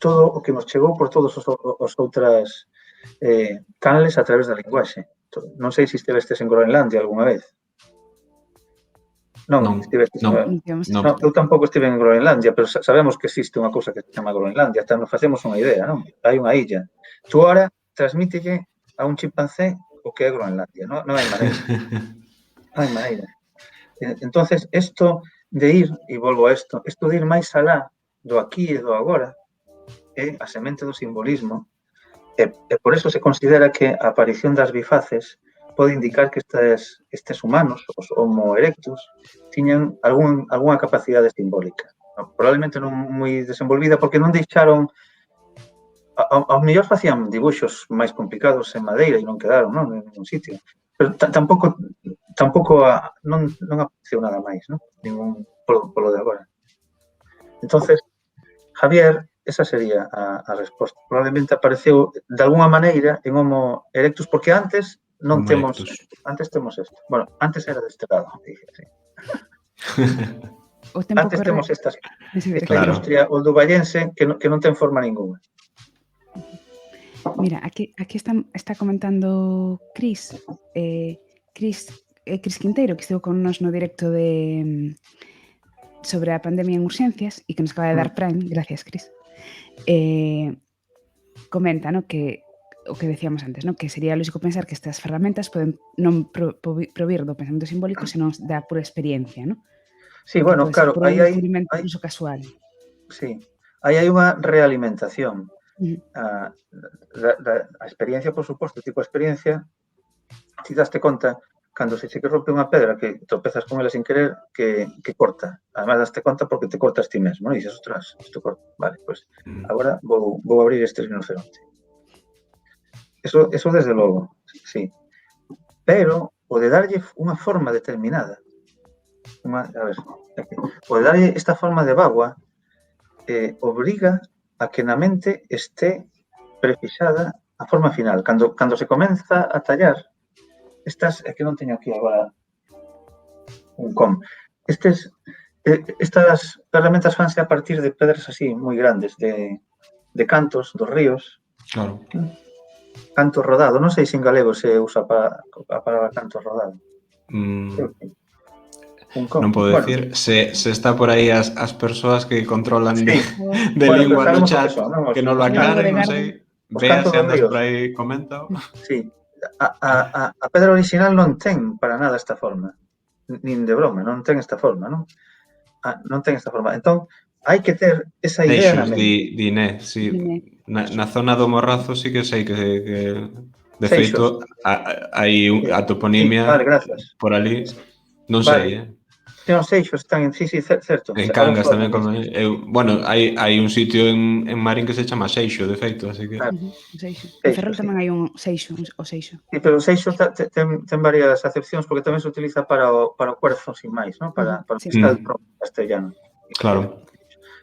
todo o que nos chegou por todos os outras canles a través da linguaxe. Non sei se estivestes en Groenlandia algunha vez. Non, eu tampouco estive en Groenlandia, pero sabemos que existe unha cousa que se chama Groenlandia, hasta nos facemos unha idea, non? Hai unha illa. Tú ahora transmítelle a un chimpancé o que é Groenlandia, non hai maneira. Non hai maneira. Entonces, isto de ir, e volvo a isto de ir máis alá do aquí e do agora é a semente do simbolismo e por eso se considera que a aparición das bifaces pode indicar que estes humanos, os Homo erectus, tiñan algunha capacidade simbólica. Probablemente non moi desenvolvida porque non deixaron... Ao mellor facían dibuixos máis complicados en madeira e non quedaron, non? En un sitio. Pero tampouco tampouco non apareceu nada máis, non? Ningún polo de agora. Entonces, Javier, esa sería a resposta. Probablemente apareceu de alguna maneira en Homo erectus, porque antes non Homo temos... erectus. Antes temos isto. Bueno, antes era deste lado, dije, sí. O tempo Antes corre temos esta Claro. industria olduvallense que non ten forma ninguna. Mira, aquí está comentando Cris, Cris Quinteiro, que estivo con nos no directo sobre a pandemia en urxencias e que nos acaba de dar Prime, gracias, Cris. Comenta, ¿no?, que o que decíamos antes, ¿no?, que sería lógico pensar que estas ferramentas poden non provir do pensamento simbólico, senón da pura experiencia, ¿no? Sí, Que bueno, pode ser claro, por un descubrimento incluso casual. Sí, aí hai unha realimentación. Uh-huh. A experiencia, por suposto, tipo de experiencia, ti daste conta, cando se che que rompe unha pedra que tropezas con ela sin querer, que corta. Además, daste conta porque te cortas ti mesmo, non? E dices, ostras, isto corta. Vale, pois, agora vou abrir este rinoceronte. Eso desde logo, sí. Pero, o de darlle unha forma determinada, o de darlle esta forma de bagua, obriga a que na mente este precisada a forma final. Cando se comeza a tallar, estas, é que non teño aquí agora un com. Estas ferramentas fanse a partir de pedras así moi grandes, de cantos dos ríos. Claro. Canto rodado, non sei se en galego se usa para a palabra canto rodado. Non podo decir, se está por aí as persoas que controlan de lingua no chat, que non lo aclaren, non sei. Vea se andas por aí, comenta. Sí, a pedra original non ten para nada esta forma, nin de broma, non ten esta forma, non? Non ten esta forma. Entón, hai que ter esa idea na mente. Diné, sí. Na zona do Morrazo sí que sei que de feito hai a toponimia por ali, non sei, Ten os seixos, están en... Sí, certo. En Cangas tamén, bueno, hai un sitio en Marín que se chama Seixo, de feito, así que... Seixo. En Ferrol tamén hai un Seixo, o Seixo. Sí, pero o Seixo ten varias acepcións porque tamén se utiliza para o cuerzo, sin máis, non? Para o fiscal castellano. Claro.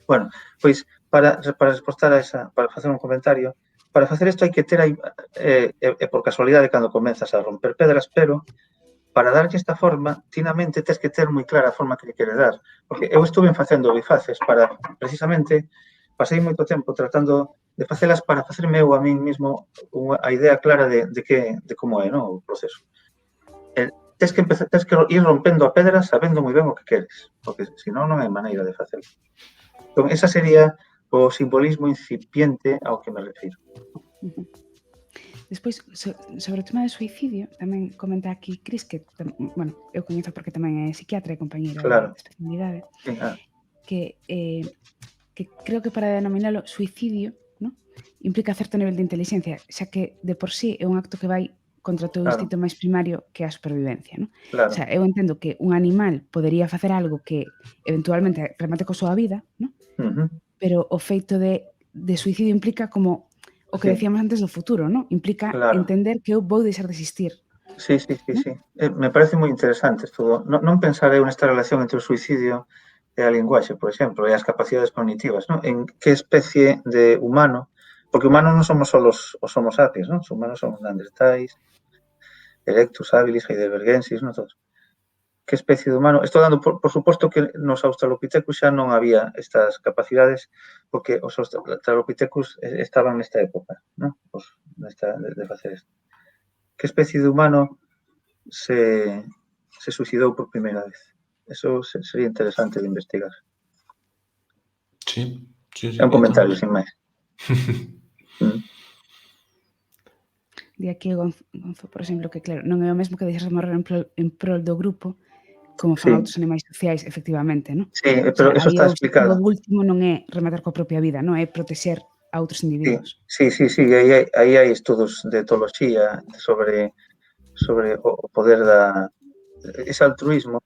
Bueno, pois, para respostar a esa, para facer un comentario, para facer isto hai que ter, por casualidade, cando comenzas a romper pedras, pero para darlle esta forma, ti na mente tes que ter moi clara a forma que lle queres dar. Porque eu estuve facendo bifaces para, precisamente, pasei moito tempo tratando de facelas para facerme eu a min mismo a idea clara de como é, non, o proceso. Tes que ir rompendo a pedra sabendo moi ben o que queres, porque senón non hai maneira de facelo. Entón, esa sería o simbolismo incipiente ao que me refiro. Despois, sobre o tema do suicidio, tamén comenta aquí Cris, que, bueno, eu coñezo porque tamén é psiquiatra e compañeira de especialidade, que creo que para denominalo suicidio, ¿no?, implica certo nivel de inteligencia, xa que de por sí é un acto que vai contra o teu instinto máis primario, que é a supervivencia, ¿no? O sea, eu entendo que un animal podería facer algo que eventualmente remate coa súa vida, ¿no? Pero o feito de suicidio implica como o que decíamos antes do futuro, ¿no? Implica entender que eu vou deixar de existir. Sí. Me parece moi interesante isto. Non pensar eu nesta relación entre o suicidio e a linguaxe, por exemplo, e as capacidades cognitivas, non? En que especie de humano, porque humanos non somos só os homo sapiens, non? Os humanos somos neandertais, erectus, habilis, heidelbergensis, non todos. Que especie de humano? Estou dando, por suposto, que nos australopithecus xa non había estas capacidades, porque os australopithecus estaban nesta época, non? De facer isto. Que especie de humano se suicidou por primeira vez? Eso sería interesante de investigar. Sí. É un comentario, sin máis. Di aquí Gonzo, por exemplo, que claro, non é o mesmo que deixarse morrer en prol do grupo, como fan outros animais sociais, efectivamente, non? Sí, pero eso está explicado. O último non é rematar coa propia vida, non é protexer a outros individuos. Sí, aí hai estudos de etoloxía sobre o poder ese altruismo,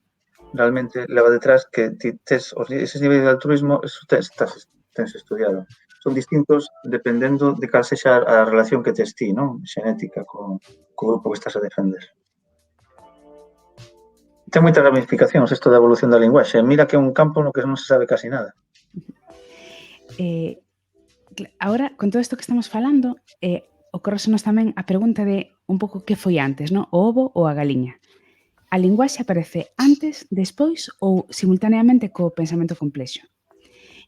realmente leva detrás que eses niveis de altruismo, eso tens estudiado. Son distintos dependendo de cal sexa a relación que tes ti, non? Xenética co grupo que estás a defender. Ten moitas ramificacións isto da evolución da linguaxe. Mira que é un campo no que non se sabe casi nada. Ahora, con todo isto que estamos falando, ocorresenos tamén a pregunta de un pouco que foi antes, non? O ovo ou a galiña? A linguaxe aparece antes, despois ou simultaneamente co pensamento complexo?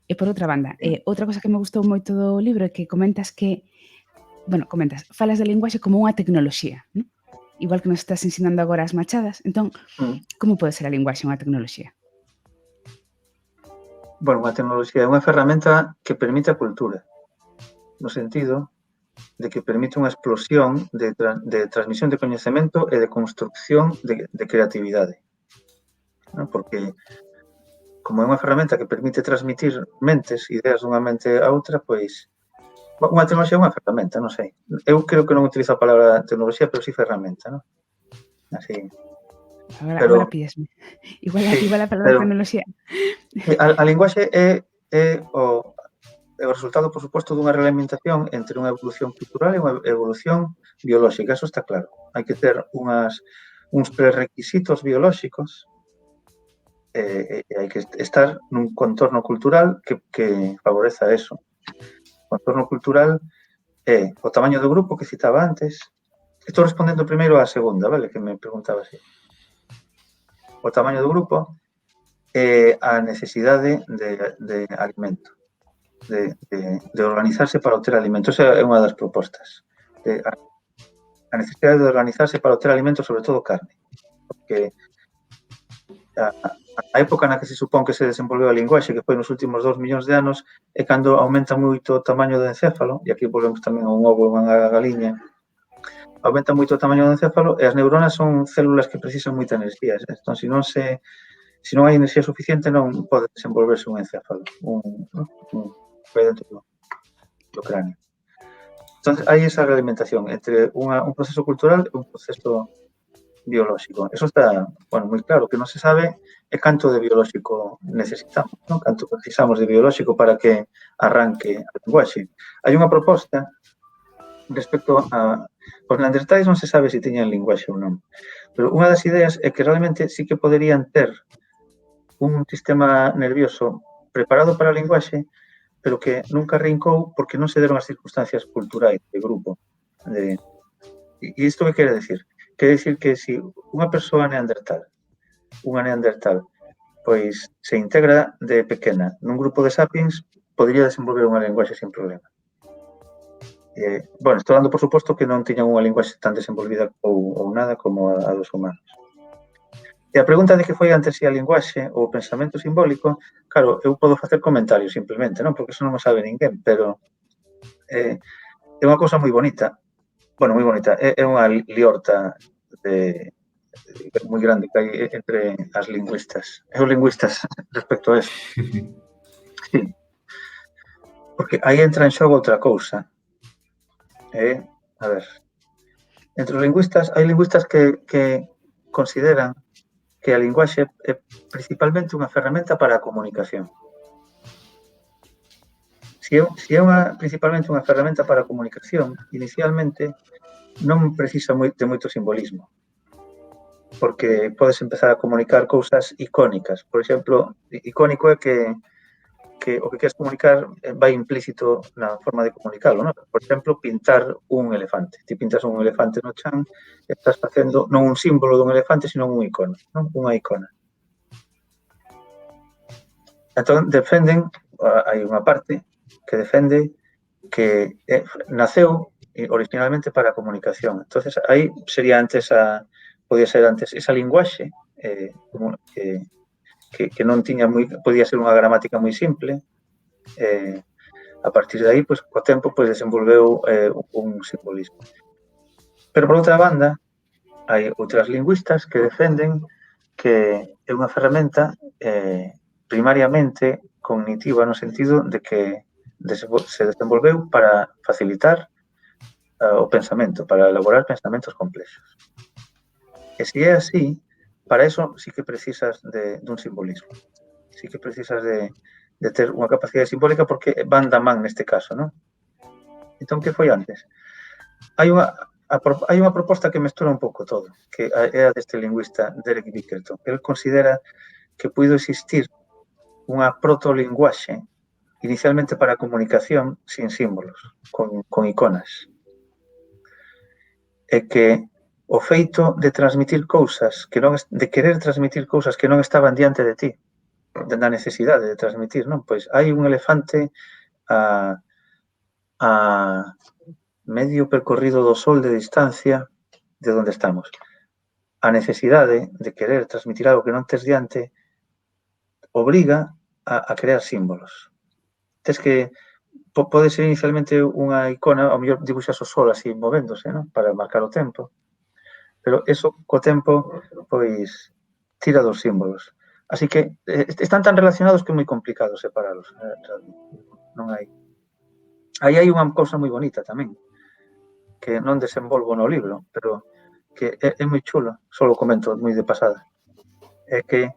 E por outra banda, outra cosa que me gustou moito do libro é que comentas que, falas da linguaxe como unha tecnoloxía, non? Igual que nos estás ensinando agora as machadas, entón, como pode ser a linguaxe unha tecnoloxía? Bueno, unha tecnoloxía é unha ferramenta que permite a cultura, no sentido de que permite unha explosión de transmisión de coñecemento e de construcción de creatividade. ¿No? Porque, como é unha ferramenta que permite transmitir mentes, ideas dunha mente a outra, pois, unha tecnoloxía é unha ferramenta, non sei. Eu creo que non utilizo a palabra tecnoloxía, pero sí ferramenta, non? Así. Agora pídesme. Igual a palabra tecnoloxía. A linguaxe é o resultado, por suposto, dunha realimentación entre unha evolución cultural e unha evolución biolóxica. Eso está claro. Hai que ter uns prerequisitos biolóxicos e hai que estar nun contorno cultural que favoreza eso. O contorno cultural é o tamaño do grupo que citaba antes. Estou respondendo primeiro á segunda, vale? Que me preguntaba así. O tamaño do grupo e a necesidade de alimento, de organizarse para obter alimento. Esa é unha das propostas. A necesidade de organizarse para obter alimento, sobre todo carne. Porque a época na que se supón que se desenvolveu a linguaxe, que foi nos últimos 2 millóns de anos, é cando aumenta moito o tamaño do encéfalo, e aquí volvemos tamén a un ovo e unha galiña, aumenta moito o tamaño do encéfalo e as neuronas son células que precisan moita enerxía. Entón, se non hai enerxía suficiente, non pode desenvolverse un encéfalo, vai dentro do cráneo. Entón, hai esa realimentación entre un proceso cultural e un proceso biolóxico. Eso está, moi claro. O que non se sabe é canto de biolóxico necesitamos, non? Canto precisamos de biolóxico para que arranque a linguaxe. Hai unha proposta respecto a... Os neandertais non se sabe se tiñan linguaxe ou non, pero unha das ideas é que realmente sí que poderían ter un sistema nervioso preparado para a linguaxe, pero que nunca rincou porque non se deron as circunstancias culturais de grupo. E isto que quere decir? Quere decir que se unha persoa neandertal, pois se integra de pequena nun grupo de sapiens, podría desenvolver unha linguaxe sin problema. Estou dando por suposto que non tiñan unha linguaxe tan desenvolvida ou nada como a dos humanos. E a pregunta de que foi antes se a linguaxe ou o pensamento simbólico, claro, eu podo facer comentarios simplemente, non? Porque eso non o sabe ninguén, pero é unha cousa moi bonita. Moi bonita. É unha liorta moi grande que hai entre as lingüistas e os lingüistas respecto a eso. Sí. Porque aí entra en xogo outra cousa. A ver, entre os lingüistas, hai lingüistas que consideran que a linguaxe é principalmente unha ferramenta para a comunicación. Se é principalmente unha ferramenta para a comunicación, inicialmente non precisa de moito simbolismo, porque podes empezar a comunicar cousas icónicas. Por exemplo, icónico é que o que queres comunicar vai implícito na forma de comunicalo, non? Por exemplo, pintar un elefante. Ti pintas un elefante no chan e estás facendo non un símbolo dun elefante, sino un icono, non? Unha icona. Entón, hai unha parte que defende que naceu originalmente para a comunicación. Entonces, aí podía ser antes esa linguaxe que non tiña podía ser unha gramática moi simple. A partir de aí, co tempo, desenvolveu un simbolismo. Pero, por outra banda, hai outras lingüistas que defenden que é unha ferramenta primariamente cognitiva no sentido de que se desenvolveu para facilitar o pensamento, para elaborar pensamentos complexos. E se é así, para eso sí que precisas dun simbolismo. Sí que precisas de ter unha capacidade simbólica porque van da man neste caso, non? Entón, que foi antes? hai unha proposta que mestura un pouco todo, que é a deste lingüista Derek Bickerton. El considera que puido existir unha protolinguaxe inicialmente para a comunicación sin símbolos, con iconas. E que o feito de transmitir cousas, de querer transmitir cousas que non estaban diante de ti, da necesidade de transmitir, non? Pois hai un elefante a medio percorrido do sol de distancia de onde estamos. A necesidade de querer transmitir algo que non tes diante obriga a crear símbolos. Tes que pode ser inicialmente unha icona, ao mellor dibuixas o sol así movéndose, non? Para marcar o tempo. Pero eso, co tempo, pois, tira dos símbolos. Así que están tan relacionados que é moi complicado separalos. Non hai. Aí hai unha cousa moi bonita tamén, que non desenvolvo no libro, pero que é moi chulo, só o comento moi de pasada. É que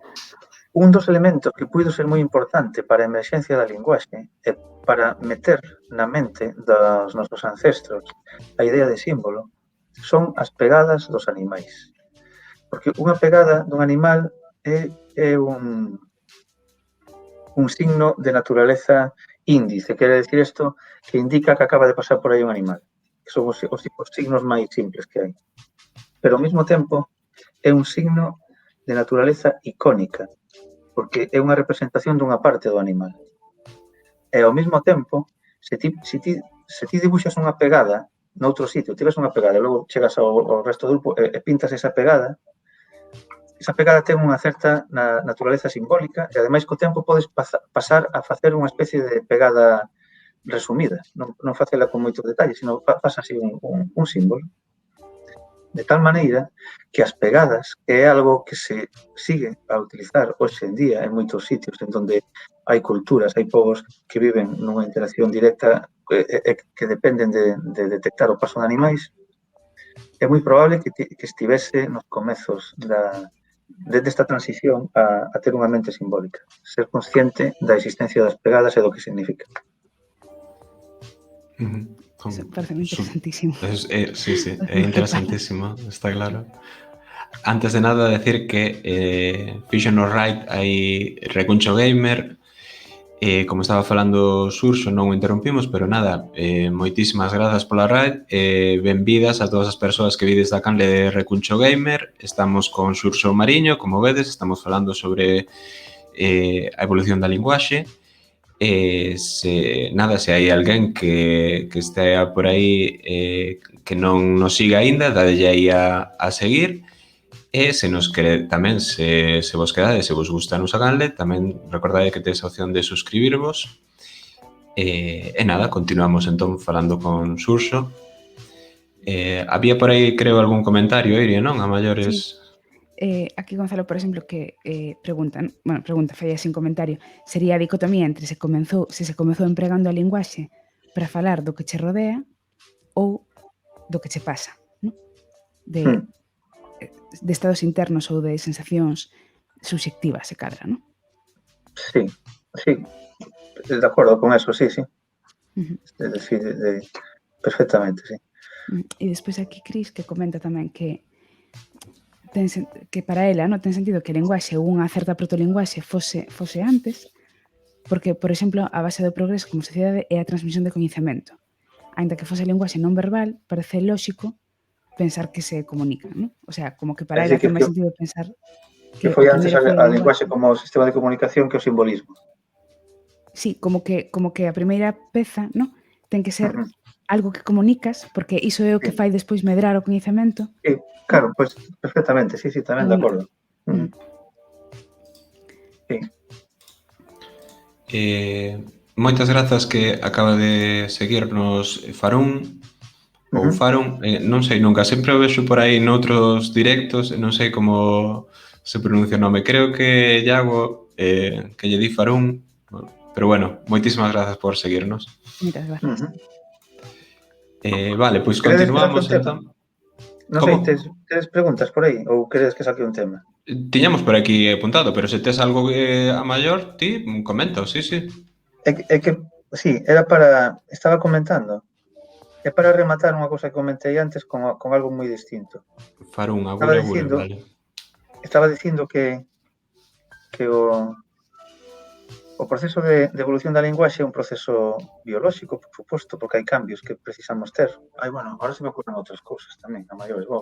un dos elementos que puido ser moi importante para a emerxencia da linguaxe e para meter na mente dos nosos ancestros a idea de símbolo son as pegadas dos animais. Porque unha pegada dun animal é un signo de naturaleza índice, quere decir isto que indica que acaba de pasar por aí un animal. Que son os signos máis simples que hai. Pero ao mesmo tempo é un signo de naturaleza icónica, porque é unha representación dunha parte do animal. E ao mesmo tempo, se ti dibuixas unha pegada noutro sitio, tives unha pegada e logo chegas ao resto do grupo e pintas esa pegada ten unha certa naturaleza simbólica e ademais co tempo podes pasar a facer unha especie de pegada resumida, non facela con moitos detalles, sino faz así un símbolo. De tal maneira que as pegadas é algo que se sigue a utilizar hoxe en día en moitos sitios en donde hai culturas, hai povos que viven nunha interacción directa que dependen de detectar o paso de animais. É moi probable que estivese nos comezos desta transición a ter unha mente simbólica, ser consciente da existencia das pegadas e do que significa. Parece interesantísimo. Sí, é interesantísimo, está claro. Antes de nada, decir que fixo no Right hai Recuncho Gamer, como estaba falando Xurxo, non o interrompimos, pero nada, moitísimas grazas pola raid, benvidas a todas as persoas que vides da canle de Recuncho Gamer. Estamos con Xurxo Mariño, como vedes, estamos falando sobre a evolución da linguaxe. Se hai alguén que estea por aí que non nos siga aínda, dadelle aí a seguir. E se nos quere tamén, se vos quedade, se vos gusta a nosa canle, tamén recordade que tedes a opción de suscribirvos. E nada, continuamos entón falando con Xurxo. Había por aí, creo, algún comentario, Iria, non? A maiores... Sí. Aquí Gonzalo, por exemplo, que pregunta, falla sin comentario, sería a dicotomía entre se se comezou empregando a linguaxe para falar do que che rodea ou do que che pasa, non? De estados internos ou de sensacións subxectivas, se cadra, non? Sí, de acordo con eso, sí. É dicir, perfectamente, sí. E despois aquí Cris que comenta tamén que para ela non ten sentido que a linguaxe ou unha certa protolinguaxe fose antes, porque, por exemplo, a base do progreso como sociedade é a transmisión de coñecemento. Ainda que fose a linguaxe non verbal, parece lóxico pensar que se comunican, non? O sea, como que para ela ten máis sentido pensar que foi antes a linguaxe como sistema de comunicación que o simbolismo. Sí, como que a primeira peza, non? Ten que ser algo que comunicas, porque iso é o que fai despois medrar o coñecemento. Sí, claro, pois perfectamente, sí, tamén de acordo. Moitas grazas que acaba de seguirnos Farún, ou Farun, non sei nunca, sempre o vexo por aí noutros directos, non sei como se pronuncia o nome, creo que Iago, que lle di Farún, pero bueno, moitísimas grazas por seguirnos. Moitas grazas. Vale, pois continuamos entón. Non sei, tedes preguntas por aí ou queres que saque un tema? Tiñamos por aquí apuntado, pero se tes algo a maior, ti comenta, sí. É que, sí, era para... Estaba comentando E para rematar unha cosa que comentei antes con algo moi distinto. Faro un agulha, vale. Estaba dicindo que o proceso de evolución da linguaxe é un proceso biolóxico, por suposto, porque hai cambios que precisamos ter. Bueno, ahora se me ocurren outras cousas tamén, a maiores. Ao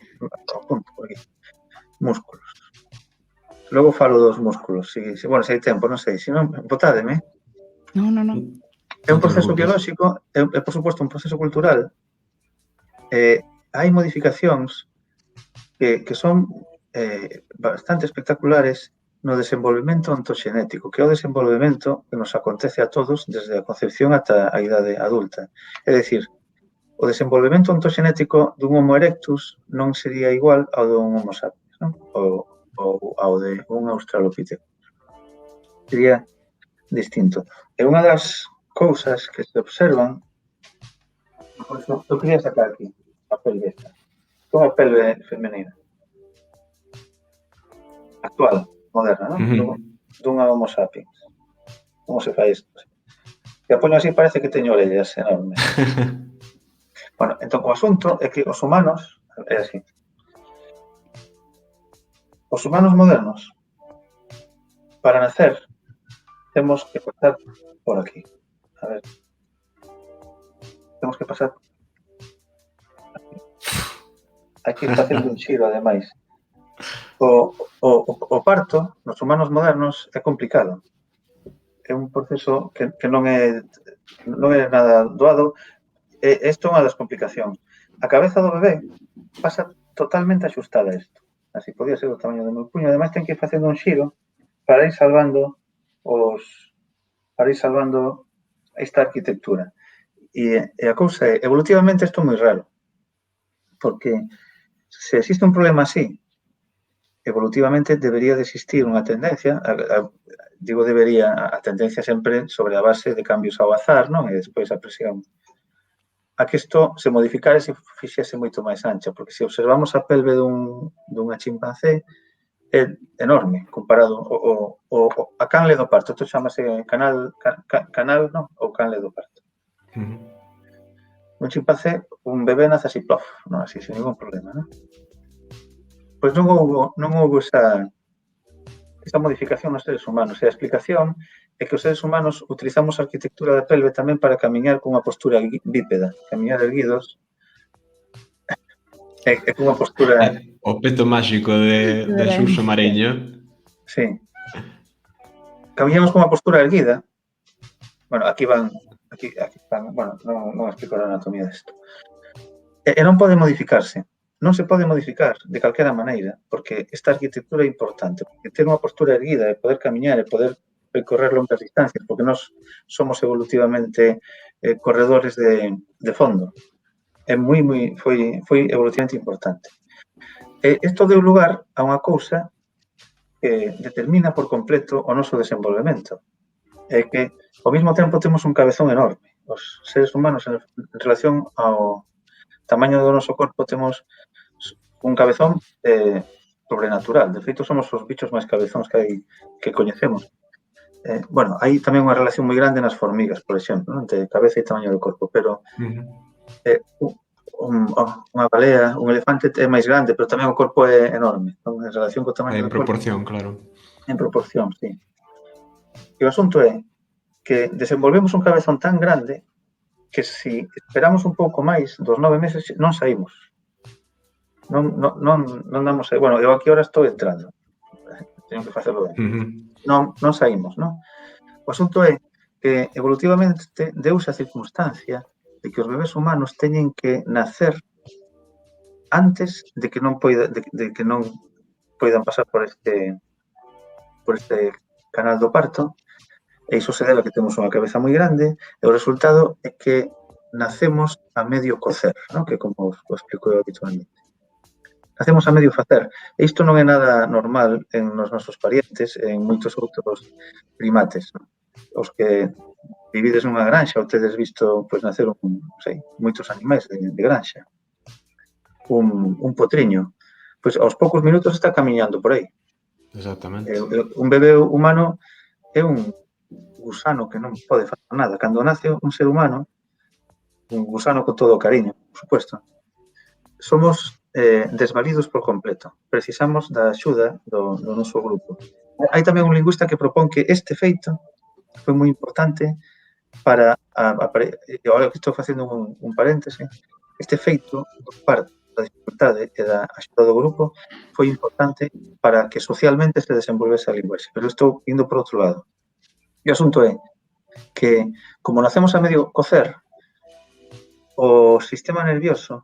punto, por aquí. Músculos. Logo falo dos músculos. Bueno, se hai tempo, non sei. Se non, botádeme. Non. É un proceso biolóxico, é, por suposto, un proceso cultural. Hai modificacións que son bastante espectaculares no desenvolvemento ontoxenético, que é o desenvolvemento que nos acontece a todos desde a concepción ata a idade adulta. É dicir, o desenvolvemento ontoxenético dun Homo erectus non sería igual ao dun Homo sapiens, non? Ou ao de un Australopithecus. Sería distinto. E unha das cousas que se observan, eu quería sacar aquí a pelve esta. Con a pelve femenina. Actual, moderna, non? Dunha Homo sapiens. Como se fai isto? Se a poño así parece que teño orellas enormes. Bueno, entón o asunto é que os humanos, é así. Os humanos modernos, para nacer, temos que pasar por aquí. A ver. Temos que pasar aquí. Hai que ir facendo un xiro, ademais. O parto nos humanos modernos é complicado. É un proceso que non é nada doado. Isto é unha das complicacións. A cabeza do bebé pasa totalmente axustada a isto. Así podía ser o tamaño do meu puño. Ademais, ten que ir facendo un xiro para ir salvando esta arquitectura. E a cousa é, evolutivamente, isto é moi raro. Porque se existe un problema así, evolutivamente debería de existir unha tendencia, digo debería, a tendencia sempre sobre a base de cambios ao azar, non? E despois a presión. A que isto se modificare se fixese moito máis ancha, porque se observamos a pelve dunha chimpancé, é enorme comparado a canle do parto. Isto chamase canal, non? Ou canle do parto. Un chimpancé, un bebé nace así, plof, non? Así, sin ningún problema, non? Pois non houve esa modificación nos seres humanos. E a explicación é que os seres humanos utilizamos a arquitectura da pelve tamén para camiñar cunha postura bípeda, camiñar erguidos, e cunha postura... O peto máxico de Xurxo Mariño. Sí. Camiñamos cunha postura erguida. Bueno, aquí van... Bueno, non explico a anatomía disto. E non pode modificarse. Non se pode modificar de calquera maneira, porque esta arquitectura é importante, porque ter unha postura erguida e poder camiñar e poder percorrer longas distancias, porque nós somos evolutivamente corredores de fondo. Foi evolutivamente importante. Isto deu lugar a unha cousa que determina por completo o noso desenvolvemento. É que, ao mesmo tempo, temos un cabezón enorme. Os seres humanos, en relación ao tamaño do noso corpo, temos un cabezón sobrenatural. De feito, somos os bichos máis cabezóns que coñecemos. Bueno, hai tamén unha relación moi grande nas formigas, por exemplo, entre cabeza e tamaño do corpo, pero unha balea, un elefante é máis grande, pero tamén o corpo é enorme, en relación co tamaño do corpo. En proporción, claro. En proporción, sí. E o asunto é que desenvolvemos un cabezón tan grande que se esperamos un pouco máis dos 9 meses non saímos. Non damos... Bueno, eu aquí ahora estou entrando. Teño que facelo ben. Non saímos, non? O asunto é que evolutivamente deuse a circunstancia de que os bebés humanos teñen que nacer antes de que non poidan pasar por este canal do parto, e iso se debe a que temos unha cabeza moi grande, e o resultado é que nacemos a medio cocer, non? Que como o explico eu habitualmente. Nacemos a medio facer. E isto non é nada normal nos nosos parientes, en moitos outros primates. Os que vivides nunha granxa ou tedes visto nacer moitos animais de granxa. Un potriño. Pois aos poucos minutos está camiñando por aí. Exactamente. Un bebé humano é un gusano que non pode facer nada. Cando nace un ser humano, un gusano con todo o cariño, por suposto. Somos desvalidos por completo. Precisamos da axuda do noso grupo. Hai tamén un lingüista que propón que este feito foi moi importante para agora que estou facendo un paréntese, este feito do parto da dificultade e da axuda do grupo foi importante para que socialmente se desenvolvese a linguaxe. Pero estou indo por outro lado. E o asunto é que, como nacemos a medio cocer, o sistema nervioso,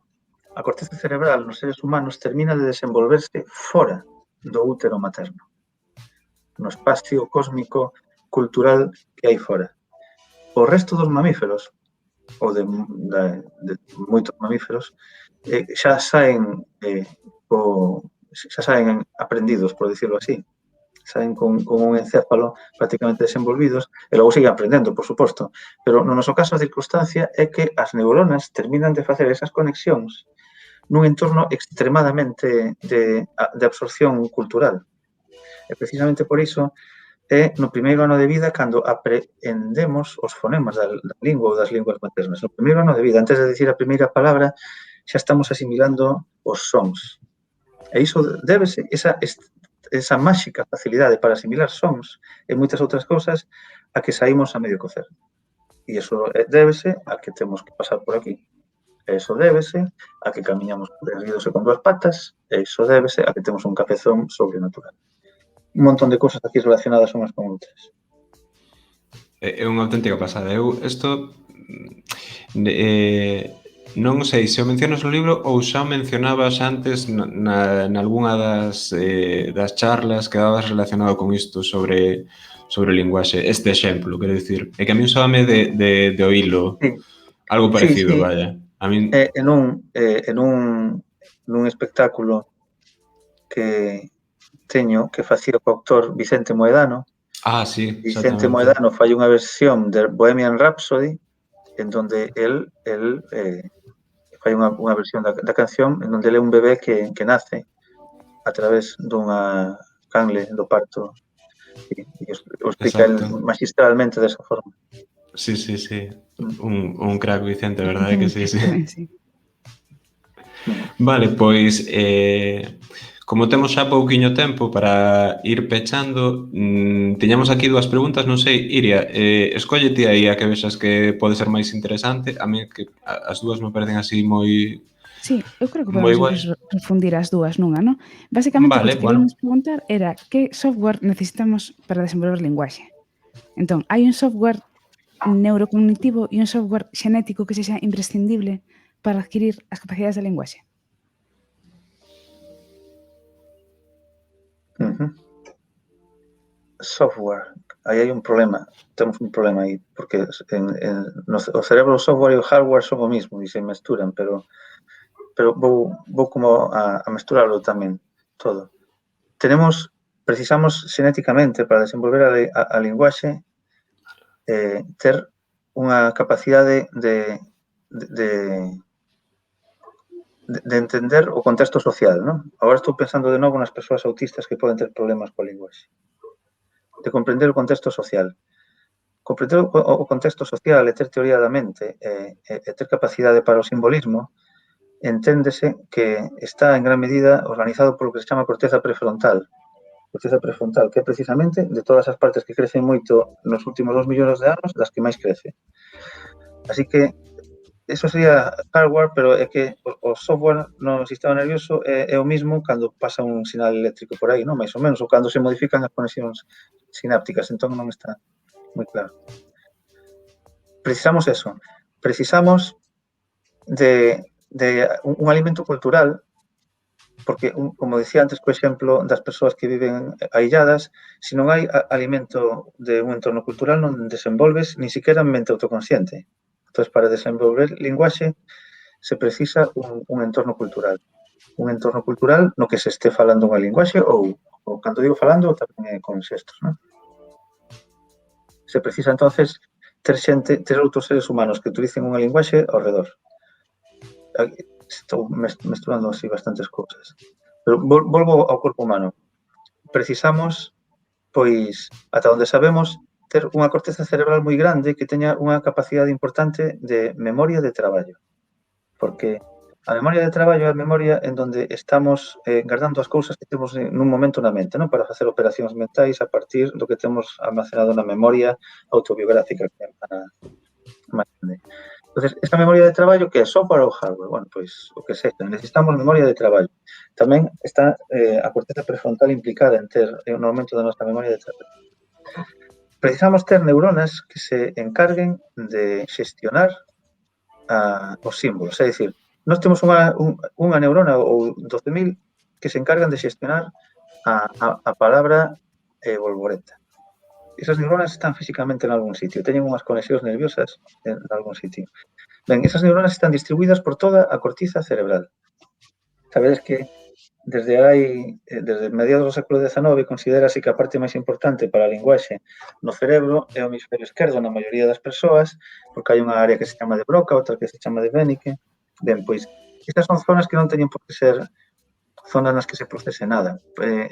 a corteza cerebral nos seres humanos termina de desenvolverse fora do útero materno, no espacio cósmico cultural que hai fora. O resto dos mamíferos, ou de moitos mamíferos, xa saen aprendidos, por decirlo así. Saen con un encéfalo prácticamente desenvolvidos e logo siguen aprendendo, por suposto. Pero no noso caso a circunstancia é que as neuronas terminan de facer esas conexións nun entorno extremadamente de absorción cultural. E precisamente por iso é no primeiro ano de vida cando aprendemos os fonemas da lingua ou das linguas maternas. No primeiro ano de vida, antes de dicir a primeira palabra, xa estamos asimilando os sons. E iso débese, esa máxica facilidade para asimilar sons e moitas outras cousas a que saímos a medio cocer. E iso débese a que temos que pasar por aquí. E iso débese a que camiñamos erguidos e con dúas patas, e iso débese a que temos un cabezón sobrenatural. Un montón de cousas aquí relacionadas unhas con outras. É unha auténtica pasada. Eu isto non sei se o mencionas no libro ou xa o mencionabas antes nalgúna das charlas que dabas relacionado con isto sobre linguaxe. Este exemplo, quero dicir, é que a mí soame de oílo, algo parecido, vaya. A min... nun espectáculo que teño que facía co actor Vicente Moedano. Sí, Vicente Moedano fai unha versión de Bohemian Rhapsody en donde el fai unha versión da canción en donde ele é un bebé que nace a través dunha canle do parto e o explica el magistralmente desa forma. Sí. Un crack, Vicente, verdade que sí. Vale, pois como temos xa pouquiño tempo para ir pechando, tiñamos aquí dúas preguntas, non sei, Iria, escóllete aí a que vexas que pode ser máis interesante. A mí que as dúas me parecen así moi... Sí, eu creo que podemos refundir as dúas nunha, non? Básicamente, o que queríamos preguntar era que software necesitamos para desenvolver linguaxe. Entón, hai un software neurocognitivo e un software xenético que sexa imprescindible para adquirir as capacidades da linguaxe. Software. Aí hai un problema. Temos un problema aí, porque o cerebro, o software e o hardware son o mismo e se mesturan, pero vou como a mesturarlo tamén, todo. Precisamos xenéticamente para desenvolver a linguaxe ter unha capacidade de entender o contexto social, non? Agora estou pensando de novo nas persoas autistas que poden ter problemas coa linguaxe. De comprender o contexto social. Comprender o contexto social e ter teoría da mente e ter capacidade para o simbolismo enténdese que está en gran medida organizado polo que se chama corteza prefrontal. Corteza prefrontal, que é precisamente de todas as partes que crecen moito nos últimos 2 millóns de anos, das que máis crece. Así que eso sería hardware, pero é que o software no sistema nervioso é o mismo cando pasa un sinal eléctrico por aí, non? Mais ou menos, ou cando se modifican as conexións sinápticas, entón non está moi claro. Precisamos eso. Precisamos de un alimento cultural, porque, como decía antes, por exemplo, das persoas que viven ailladas, se non hai alimento de un entorno cultural non desenvolves ni siquiera en mente autoconsciente. Entón, para desenvolver linguaxe se precisa un entorno cultural. Un entorno cultural no que se este falando unha linguaxe ou cando digo falando, tamén con xestos, non? Se precisa, entonces, ter outros seres humanos que utilicen unha linguaxe ao redor. Estou mesturando así bastantes cousas. Pero volvo ao corpo humano. Precisamos, pois, ata onde sabemos, ter unha corteza cerebral moi grande que teña unha capacidade importante de memoria de traballo. Porque a memoria de traballo é a memoria en donde estamos guardando as cousas que temos nun momento na mente, non? Para facer operacións mentais a partir do que temos almacenado na memoria autobiográfica, que é a máis grande. Entonces, esta memoria de traballo que é software ou hardware? Bueno, pois o que sexa, necesitamos memoria de traballo. Tamén está a corteza prefrontal implicada en ter un aumento da nosa memoria de traballo. Precisamos ter neuronas que se encarguen de xestionar os símbolos, é dicir, nós temos unha neurona ou 12.000 que se encargan de xestionar a palabra bolboreta. Esas neuronas están físicamente en algún sitio, teñen unhas conexións nerviosas en algún sitio. Ben, esas neuronas están distribuídas por toda a cortiza cerebral. Sabedes que desde mediados do século XIX considerase que a parte máis importante para a linguaxe no cerebro é o hemisferio esquerdo na maioría das persoas, porque hai unha área que se chama de Broca, outra que se chama de Wernicke. Ben, pois, estas son zonas que non teñen por que ser zonas nas que se procese nada.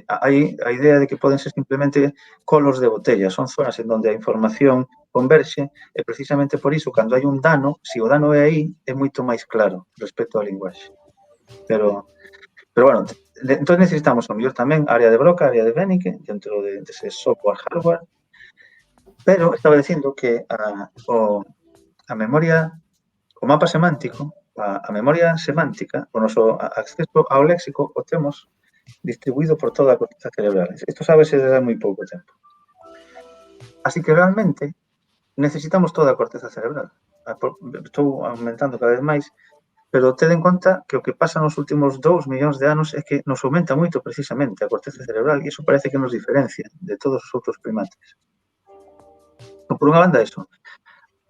Hai a idea de que poden ser simplemente colos de botella, son zonas en donde a información converxe e precisamente por iso, cando hai un dano, se o dano é aí, é moito máis claro respecto á linguaxe. Pero bueno, entón necesitamos o mellor tamén área de Broca, área de Wernicke, dentro dese software, hardware, pero estaba dicindo que a memoria, o mapa semántico, a memoria semántica, o noso acceso ao léxico o temos distribuído por toda a corteza cerebral. Isto sábese desde moi pouco tempo. Así que realmente necesitamos toda a corteza cerebral. Estou aumentando cada vez máis, pero ted en conta que o que pasa nos últimos 2 millóns de anos é que nos aumenta moito precisamente a corteza cerebral e iso parece que nos diferencia de todos os outros primates. Por unha banda, iso.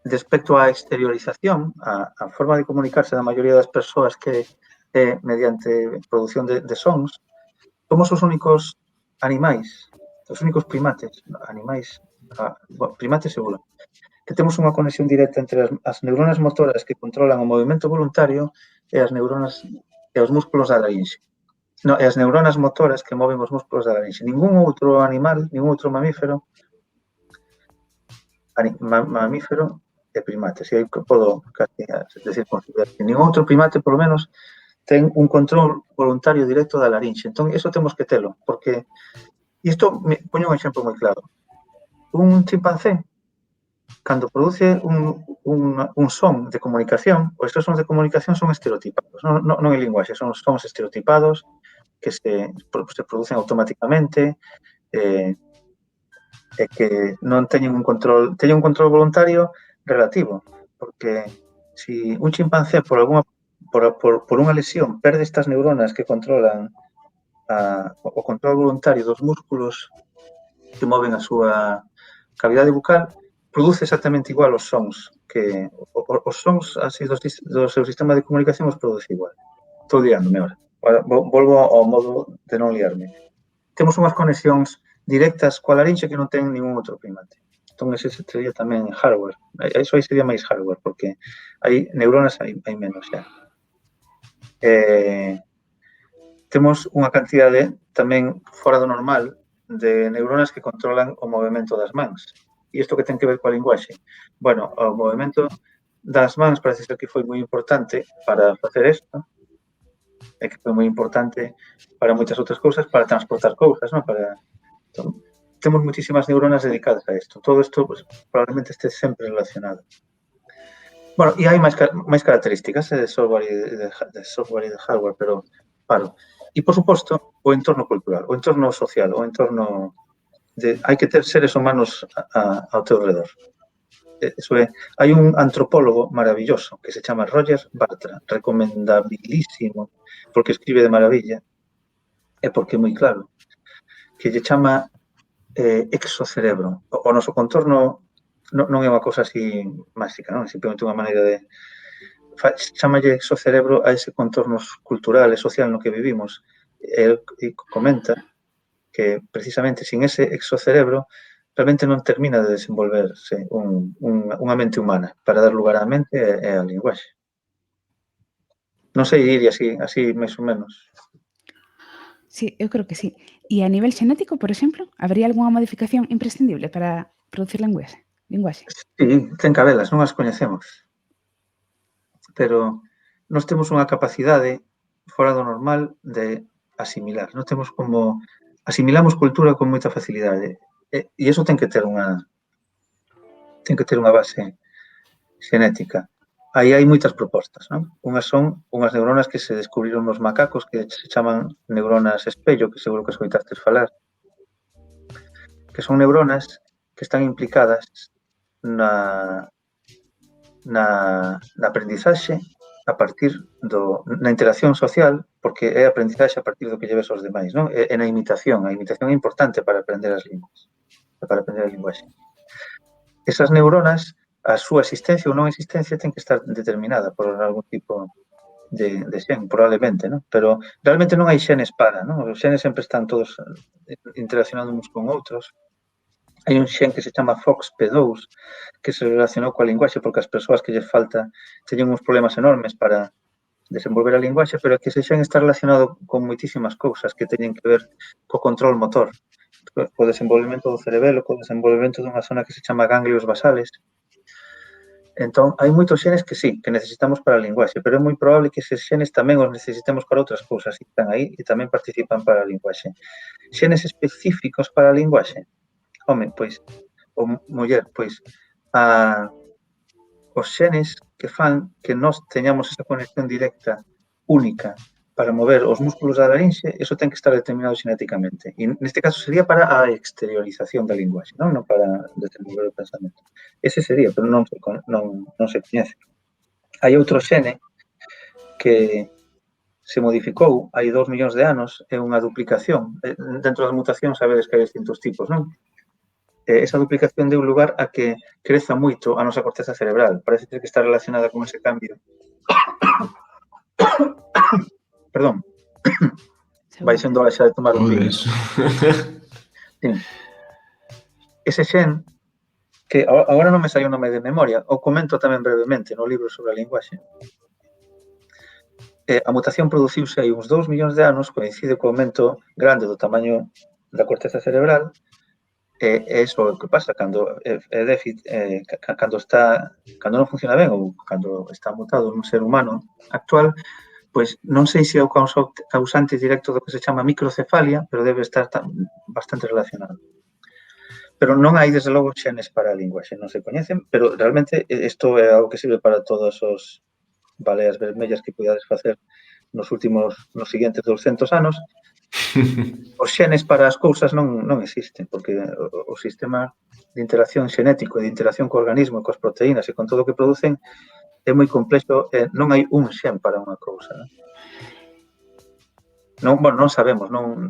Respecto á exteriorización, a forma de comunicarse da maioría das persoas que é mediante produción de sons, somos os únicos animais, os únicos primates, primates seguro, que temos unha conexión directa entre as neuronas motoras que controlan o movimento voluntario e as neuronas e os músculos da larinxe. No, e as neuronas motoras que moven os músculos da larinxe. Ningún outro animal, ningún outro mamífero e primates. E aí podo casi decir considerar que ningún outro primate, por lo menos, ten un control voluntario directo da larinxe. Entón, iso temos que telo, porque isto, poño un exemplo moi claro. Un chimpancé, cando produce un son de comunicación, os estes sons de comunicación son estereotipados, non é linguaxe, son sons estereotipados que se producen automáticamente e que non teñen un control voluntario relativo, porque se un chimpancé por unha lesión perde estas neuronas que controlan o control voluntario dos músculos que moven a súa cavidade bucal, produce exactamente igual os sons que os sons así do seu sistema de comunicación os produce igual. Estou liándome ahora. Volvo ao modo de non liarme. Temos unhas conexións directas coa larinxe que non ten ningún outro primate. Entón, ese sería tamén hardware. Iso aí sería máis hardware, porque hai neuronas, hai menos xa. Temos unha cantidade tamén fora do normal de neuronas que controlan o movimento das mans. E isto que ten que ver coa linguaxe? Bueno, o movimento das mans parece ser que foi moi importante para facer isto, e que foi moi importante para moitas outras cousas, para transportar cousas, non? Entón, temos moitísimas neuronas dedicadas a isto. Todo isto, pues, probablemente este sempre relacionado. Bueno, e hai máis características de software e de hardware, pero paro. E, por suposto, o entorno cultural, o entorno social, o entorno hai que ter seres humanos ao teu redor. Eso é, hai un antropólogo maravilloso que se chama Roger Bartra, recomendabilísimo, porque escribe de maravilla, e porque é moi claro, que lle chama exocerebro. O noso contorno non é unha cosa así máxica, non? Simplemente unha maneira de... Chámalle exocerebro a ese contorno cultural e social no que vivimos. E comenta que precisamente sin ese exocerebro realmente non termina de desenvolverse unha mente humana para dar lugar á mente e á linguaxe. Non sei, Iria, así máis ou menos. Sí, eu creo que sí. E a nivel xenético, por exemplo, habería algunha modificación imprescindible para producir linguaxe? Sí, ten cabelas, non as coñecemos. Pero nós temos unha capacidade fora do normal de asimilar. Nós temos como... Asimilamos cultura con moita facilidade. E iso ten que ter unha base xenética. Aí hai moitas propostas, non? Unhas son unhas neuronas que se descubriron nos macacos que se chaman neuronas espello, que seguro que escoitastes falar, que son neuronas que están implicadas na aprendizaxe a partir na interacción social, porque é aprendizaxe a partir do que lleves aos demais, non? E na imitación. A imitación é importante para aprender as linguas, para aprender a linguaxe. Esas neuronas, a súa existencia ou non existencia ten que estar determinada por algún tipo de xen, probablemente, non? Pero realmente non hai xenes para, non? Os xenes sempre están todos interaccionando uns con outros. Hai un xen que se chama FOXP2 que se relacionou coa linguaxe porque as persoas que lles falta teñen uns problemas enormes para desenvolver a linguaxe, pero que ese xen está relacionado con moitísimas cousas que teñen que ver co control motor, co desenvolvemento do cerebelo, co desenvolvemento dunha zona que se chama ganglios basales. Entón, hai moitos xenes que sí, que necesitamos para a linguaxe, pero é moi probable que eses xenes tamén os necesitemos para outras cousas e están aí e tamén participan para a linguaxe. Xenes específicos para a linguaxe? Home, pois, ou muller, pois, os xenes que fan que nós teñamos esa conexión directa, única, para mover os músculos da larinxe, eso ten que estar determinado xenéticamente. E neste caso sería para a exteriorización da linguaxe, non para desenvolver o pensamento. Ese sería, pero non se coñece. Hai outro xene que se modificou hai 2 millóns de anos, é unha duplicación. Dentro das mutacións sabedes que hai distintos tipos, non? Esa duplicación deu lugar a que creza moito a nosa corteza cerebral. Parece que está relacionada con ese cambio. Perdón. Vai sendo hora xa de tomar un vino. Sí. Ese xen, que agora non me sai o nome de memoria, o comento tamén brevemente no libro sobre a linguaxe. A mutación produciuse hai uns 2 millóns de anos, coincide co aumento grande do tamaño da corteza cerebral. É iso o que pasa cando é déficit, cando non funciona ben ou cando está mutado nun ser humano actual, pois non sei se é o causante directo do que se chama microcefalia, pero debe estar bastante relacionado. Pero non hai, desde logo, xenes para a linguaxe, non se coñecen, pero realmente isto é algo que sirve para todas as baleas vermellas que podades facer nos seguintes 200 anos. Os xenes para as cousas non existen, porque o sistema de interacción xenético e de interacción co organismo, coas proteínas e con todo o que producen é moi complexo, non hai un xen para unha cousa. Non sabemos, non...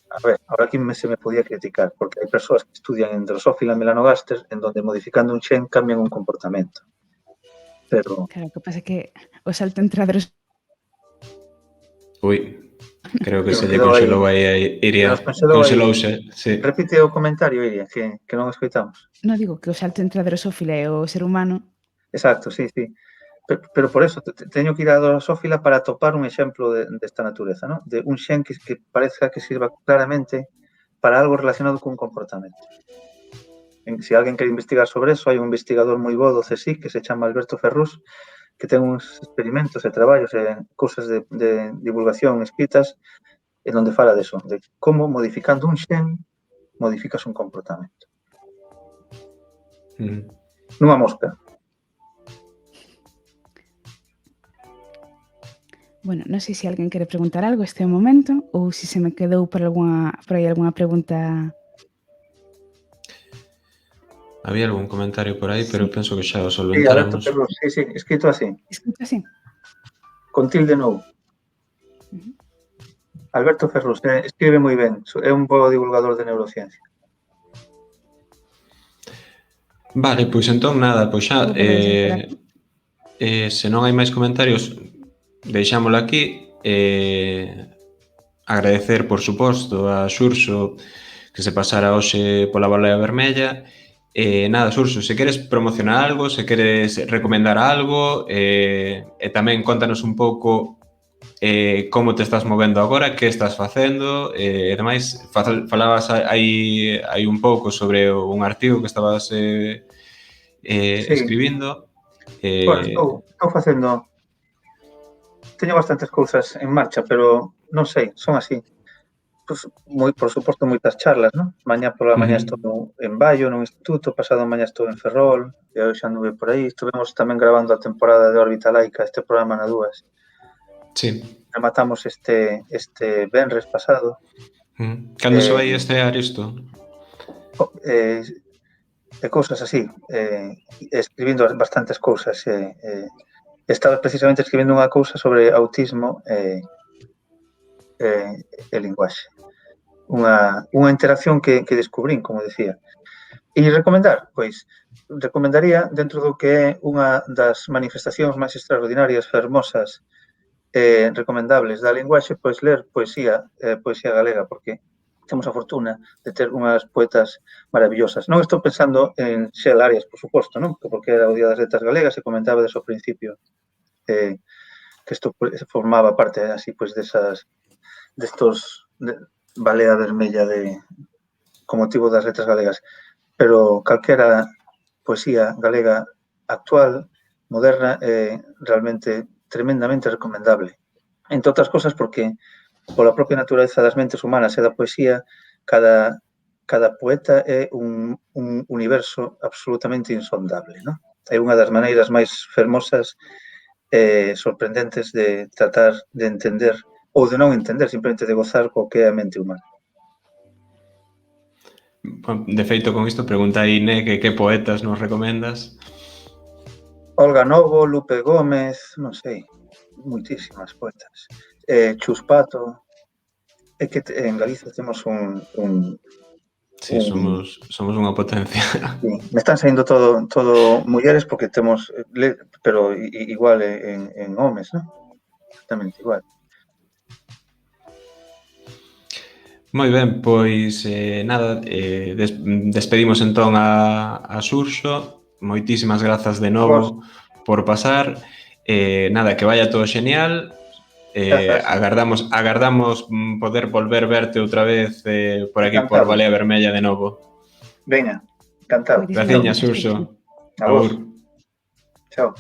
A ver, ahora aquí se me podía criticar, porque hai persoas que estudian en Drosophila melanogaster en donde modificando un xen cambian un comportamento. Pero... Claro, o que pasa é que o salto entre a Ui, creo que se lle conxelou aí, Iria. Conxelouse, sí. Repite o comentario, Iria, que non escoitamos. Non digo que o salto entre a Drosophila e o ser humano. Exacto, sí. Pero por eso, teño que ir a Drosophila para atopar un exemplo desta natureza, ¿no? De un xen que parezca que sirva claramente para algo relacionado cun comportamento. Se alguén quere investigar sobre eso, hai un investigador moi bo do CSIC que se chama Alberto Ferrús, que ten uns experimentos e traballos e cousas de divulgación escritas en onde fala de eso, de como modificando un xen modificas un comportamento. Nunha mosca. Bueno, non sei se alguén quere preguntar algo este momento ou se me quedou por aí algunha pregunta. Había algún comentario por aí, pero penso que xa o solventáramos. Sí, escrito así. Escrito así. Con tilde no. Alberto Ferrús, escribe moi ben, é un bo divulgador de neurociencia. Vale, pois entón nada, pois xa, se non hai máis comentarios, deixámolo aquí. Agradecer, por suposto, a Xurxo que se pasara hoxe pola Balea Vermella. Nada, Xurxo, se queres promocionar algo, se queres recomendar algo, e tamén contanos un pouco como te estás movendo agora, que estás facendo, e demais, falabas hai un pouco sobre un artigo que estabas Sí, escribindo. bueno, estou facendo, teño bastantes cousas en marcha, pero non sei, son así. Pues, por suposto, moitas charlas, non? Mañá pola mañá estou en Baio, nun instituto, pasado mañá estou en Ferrol, e hoxe anduve por aí. Estivemos tamén grabando a temporada de Órbita Laica, este programa na Dúas. Sí. Rematamos este venres pasado. Cando se vai estrear isto? E cousas así, escribindo bastantes cousas. Estaba precisamente escribindo unha cousa sobre autismo e linguaxe. Unha interacción que descubrín, como decía. E recomendar, pois, recomendaría dentro do que é unha das manifestacións máis extraordinarias, fermosas, recomendables da linguaxe, pois ler poesía galega, porque temos a fortuna de ter unhas poetas maravillosas. Non estou pensando en Xel Arias, por suposto, non? Porque era o Día das Letras Galegas e comentaba desde o principio que isto formaba parte así, pois, destos balea vermella con motivo das letras galegas. Pero calquera poesía galega actual, moderna, é realmente tremendamente recomendable. Entre outras cosas porque pola propia natureza das mentes humanas e da poesía, cada poeta é un universo absolutamente insondable, non? É unha das maneiras máis fermosas e sorprendentes de tratar de entender ou de non entender, simplemente de gozar co que é a mente humana. De feito, con isto pregunta aí, Né, que poetas nos recomendas? Olga Novo, Lupe Gómez, non sei, moitísimas poetas. Chus Pato, é que en Galicia temos Sí, somos unha potencia. Sí, me están saindo todo mulleres porque temos, pero igual en homes, non? Exactamente igual. Moi ben, pois nada, despedimos entón a Xurxo. Moitísimas grazas de novo por pasar. Nada, que vaya todo genial. Agardamos poder volver verte outra vez por aquí, por Balea Vermella de novo. Veña, encantado. Graciña, Xurxo. A vos. Chao.